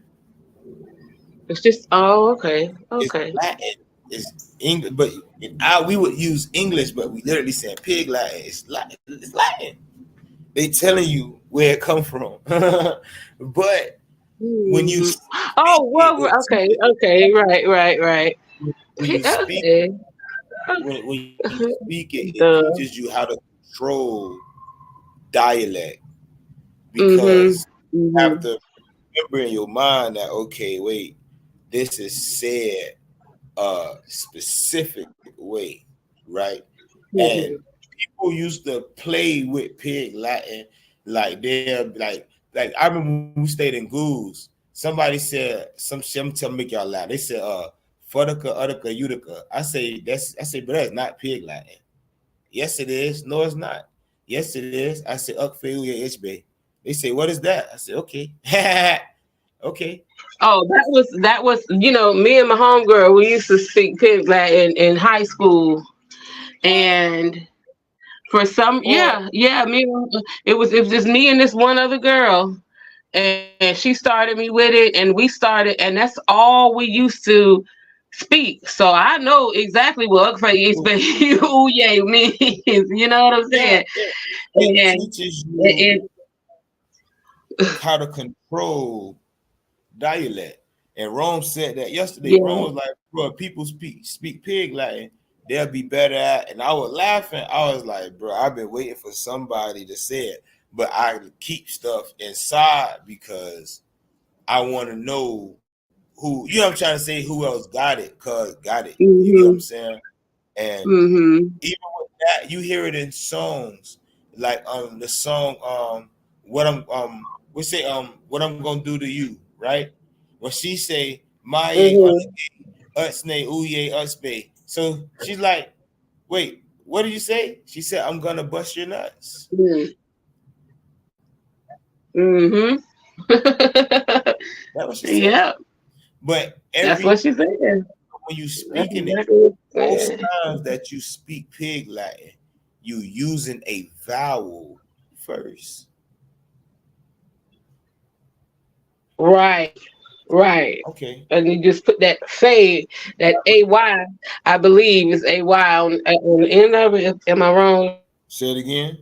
It's just oh, okay, It's okay. Latin. It's English, but we would use English, but we literally saying pig Latin. It's Latin. It's Latin. They telling you where it come from, but when you Hmm. speak Oh it, well, it okay, teaches okay, right. when you speak Okay. when you speak it, it The teaches you how to control dialect mhm because you have mhm to remember in your mind that okay, wait, this is said a specific way, right? And mhm people used to play with pig Latin, like they're like I remember when we stayed in Goose. Somebody said some shit. I'm telling make y'all laugh. They said Fudica, Utica, Utica. I say, but that's not pig Latin. Yes, it is. No, it's not. Yes, it is. I said Ukfeuya Ishbe. They say, what is that? I said, okay. Okay. Oh, that was me and my homegirl. We used to speak Pig Latin in high school, and for some, Or yeah, it was just me and this one other girl, and she started me with it, and we started, and that's all we used to speak. So I know exactly what Uye means. You know what I'm yeah, saying? yeah. It And teaches you it, how to control dialect. And Rome said that yesterday. Rome yeah. was like, bro, if people speak pig Latin, they'll be better at. And I was laughing. I was like, bro, I've been waiting for somebody to say it, but I keep stuff inside because I want to know who. You know, what I'm trying to say who else got it, cause got it. You get what I'm Mhm. saying? And Mhm. even with that, you hear it in songs like the song what I'm we say what I'm gonna do to you, right? When she say Maye Mhm. Utsne Uye Utspe. So she's like, wait, what did you say? She said, I'm gonna bust your nuts. Mhm. Mhm. That's what she said. Yeah, But that's every what she said. when you That's speaking it, exactly what she most said. times that you speak pig Latin, you using a vowel first. Right, right. Okay. And you just put that fade, that AY, I believe is AY on the end of it. Am I wrong? Say it again.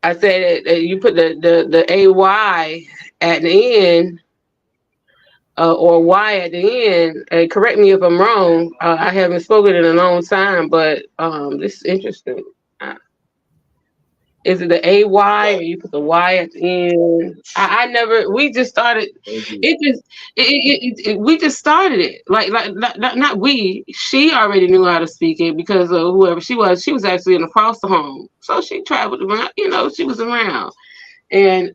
I said that you put the AY at the end, or Y at the end. Correct me if I'm wrong. I haven't spoken in a long time, but this is interesting. Uh, Is it the AY or you put the Y at the end? I never. We just started. Maybe. It just. We just started it. Like not we. She already knew how to speak it because of whoever she was. She was actually in a foster home, so she traveled around. She was around, and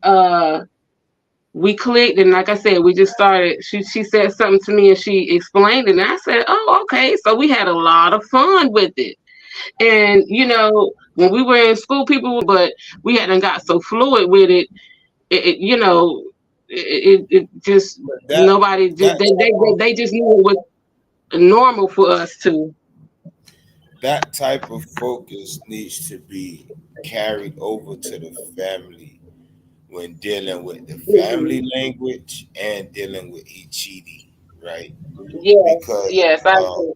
we clicked. And like I said, we just started. She said something to me, and she explained it, and I said, "Oh, okay." So we had a lot of fun with it. And when we were in school, but we hadn't got so fluid with it. It just But nobody just that type of they just knew it was normal for us to. that type of focus needs to be carried over to the family when dealing with the family Mhm. language and dealing with Ichidi, right? Yes, Because yes, I um, agree.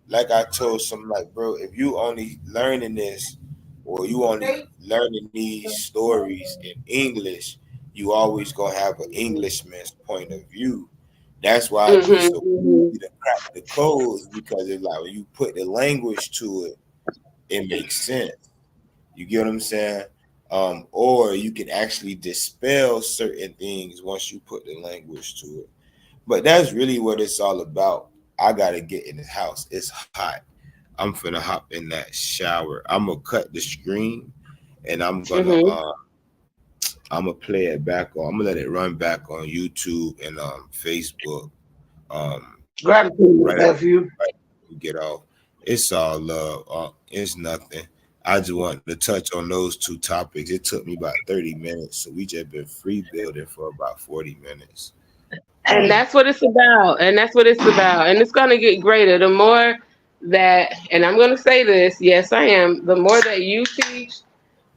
like I told some like bro, if you only learning this or you only learning these stories in English, you always gonna have an Englishman's point of view. That's why I be so easy to crack the codes, because it's like when you put the language to it, it makes sense. You get what I'm saying? Or you can actually dispel certain things once you put the language to it. But that's really what it's all about. I gotta get in the house. It's hot. I'm finna hop in that shower. I'm gonna cut the screen, and I'm gonna play it back on. I'm gonna let it run back on YouTube and Facebook. Gratitude, Right nephew. after we get off. It's all love. It's nothing. I just wanted to touch on those two topics. It took me about 30 minutes, so we just been free building for about 40 minutes. And that's what it's about. And that's what it's about. And it's going to get greater. The more that, and I'm going to say this, yes, I am. The more that you teach,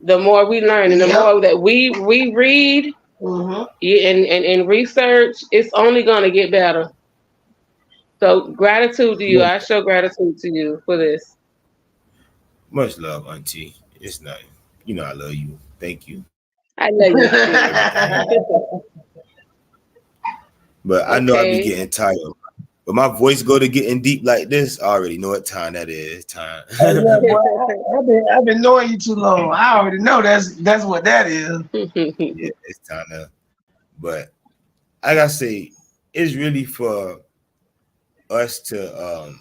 the more we learn. And the more that we read and research, it's only going to get better. So gratitude to you. I show gratitude to you for this. Much love, Auntie. It's nothing. You know I love you. Thank you. I love you. But I know I be getting tired. But my voice go to getting deep like this. I already know what time that is. Time. I've been knowing you too long. I already know that's what that is. Yeah, it's time to. But like I say, it's really for us to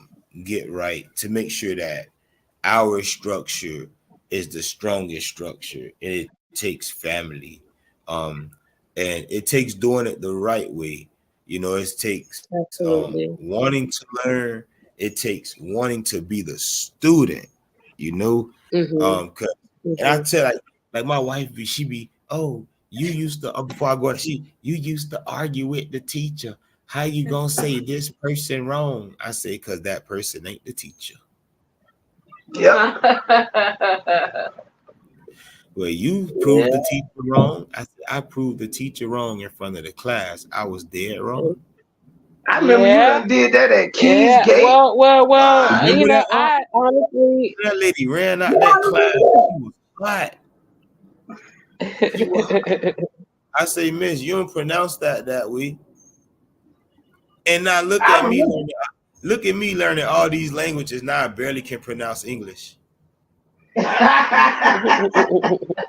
get right, to make sure that our structure is the strongest structure. It takes family, and it takes doing it the right way. You know, it takes wanting to learn. It takes wanting to be the student. You know, and I tell like my wife, she be, oh, you used to before I go, you used to argue with the teacher. How you gonna say this person wrong? I say, because that person ain't the teacher. Yeah. Well, you proved the teacher wrong. I proved the teacher wrong in front of the class. I was dead wrong. I remember you done did that at Keys Gate. Well, you know, I honestly, that lady ran out that class. She was hot. I say, Miss, you don't pronounce that way. And now look at me learning all these languages. Now I barely can pronounce English. Look at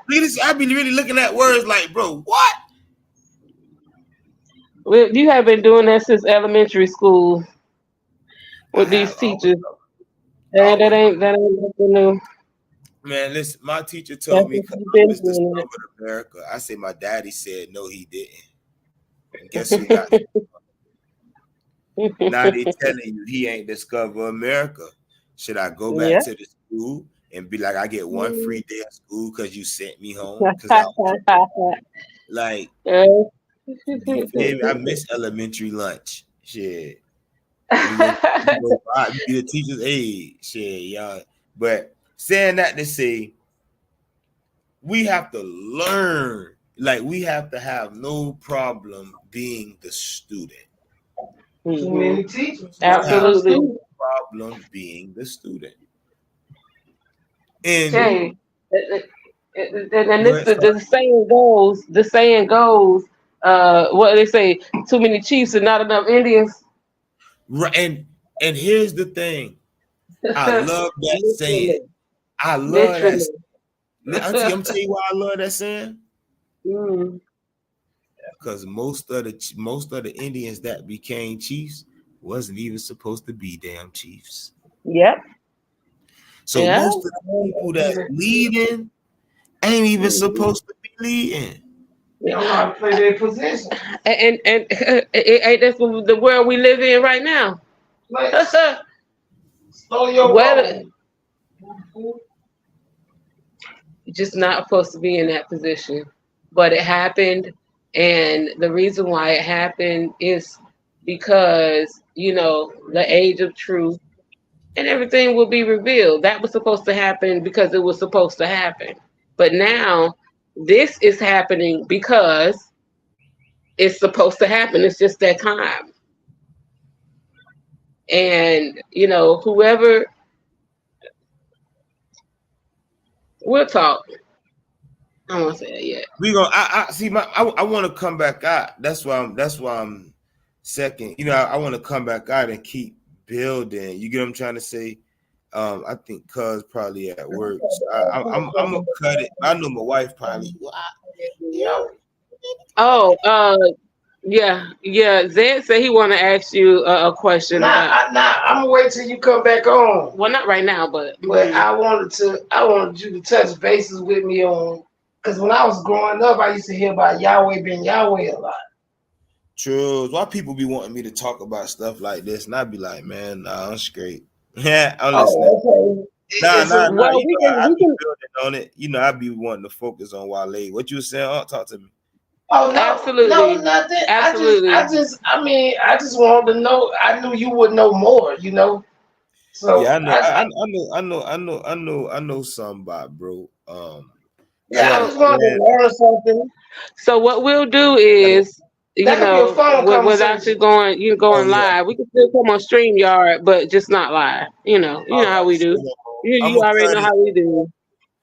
this. I be really looking at words like, bro, what? Well, you have been doing that since elementary school with these teachers. That ain't nothing new. Man, listen, my teacher told me I discovered America. I say my daddy said no, he didn't. And guess who got it? Now they telling you he ain't discovered America. Should I go back to the school and be like, I get one free day of school because you sent me home? Like, I miss elementary lunch. Shit. The teacher's aid. Shit, y'all. But saying that to say, we have to learn. Like, we have to have no problem being the student. Many teachers. Absolutely. No problem being the student. And the saying goes, what they say, too many chiefs and not enough Indians. Right, and here's the thing. I love that saying. I love that saying. I'm telling you why I love that saying. Because most of the Indians that became chiefs wasn't even supposed to be damn chiefs. Yep. So most of the people that leading ain't even supposed to be leading. They don't know how to play their position. And that's the world we live in right now. Slow your roll. You're just not supposed to be in that position. But it happened. And the reason why it happened is because, you know, the age of truth and everything will be revealed. That was supposed to happen because it was supposed to happen. But now this is happening because it's supposed to happen. It's just that time. And, you know, whoever, we'll talk. I won't say that yet. We gonna. I see. I want to come back out. That's why I'm second, I want to come back out and keep building. You get what I'm trying to say? I think Cuz probably at work. So I'm gonna cut it. I know my wife probably. Oh, yeah. Zed said he want to ask you a question. I'm gonna wait till you come back on. Well, not right now, but I wanted you to touch bases with me on, because when I was growing up, I used to hear about Yahweh Ben Yahweh a lot. True. Why people be wanting me to talk about stuff like this, and I'd be like, man, nah, I'm straight. Yeah, I'm listening. Okay. Nah. Well, I be building on it. I be wanting to focus on Wale. What you were saying? Talk to me. Oh no, absolutely, no, nothing. Absolutely. I just wanted to know. I knew you would know more. So yeah, I know something about bro. I just wanted to learn something. So what we'll do is, without you going live, we can still come on StreamYard, but just not live. You know how we do. You already know how we do.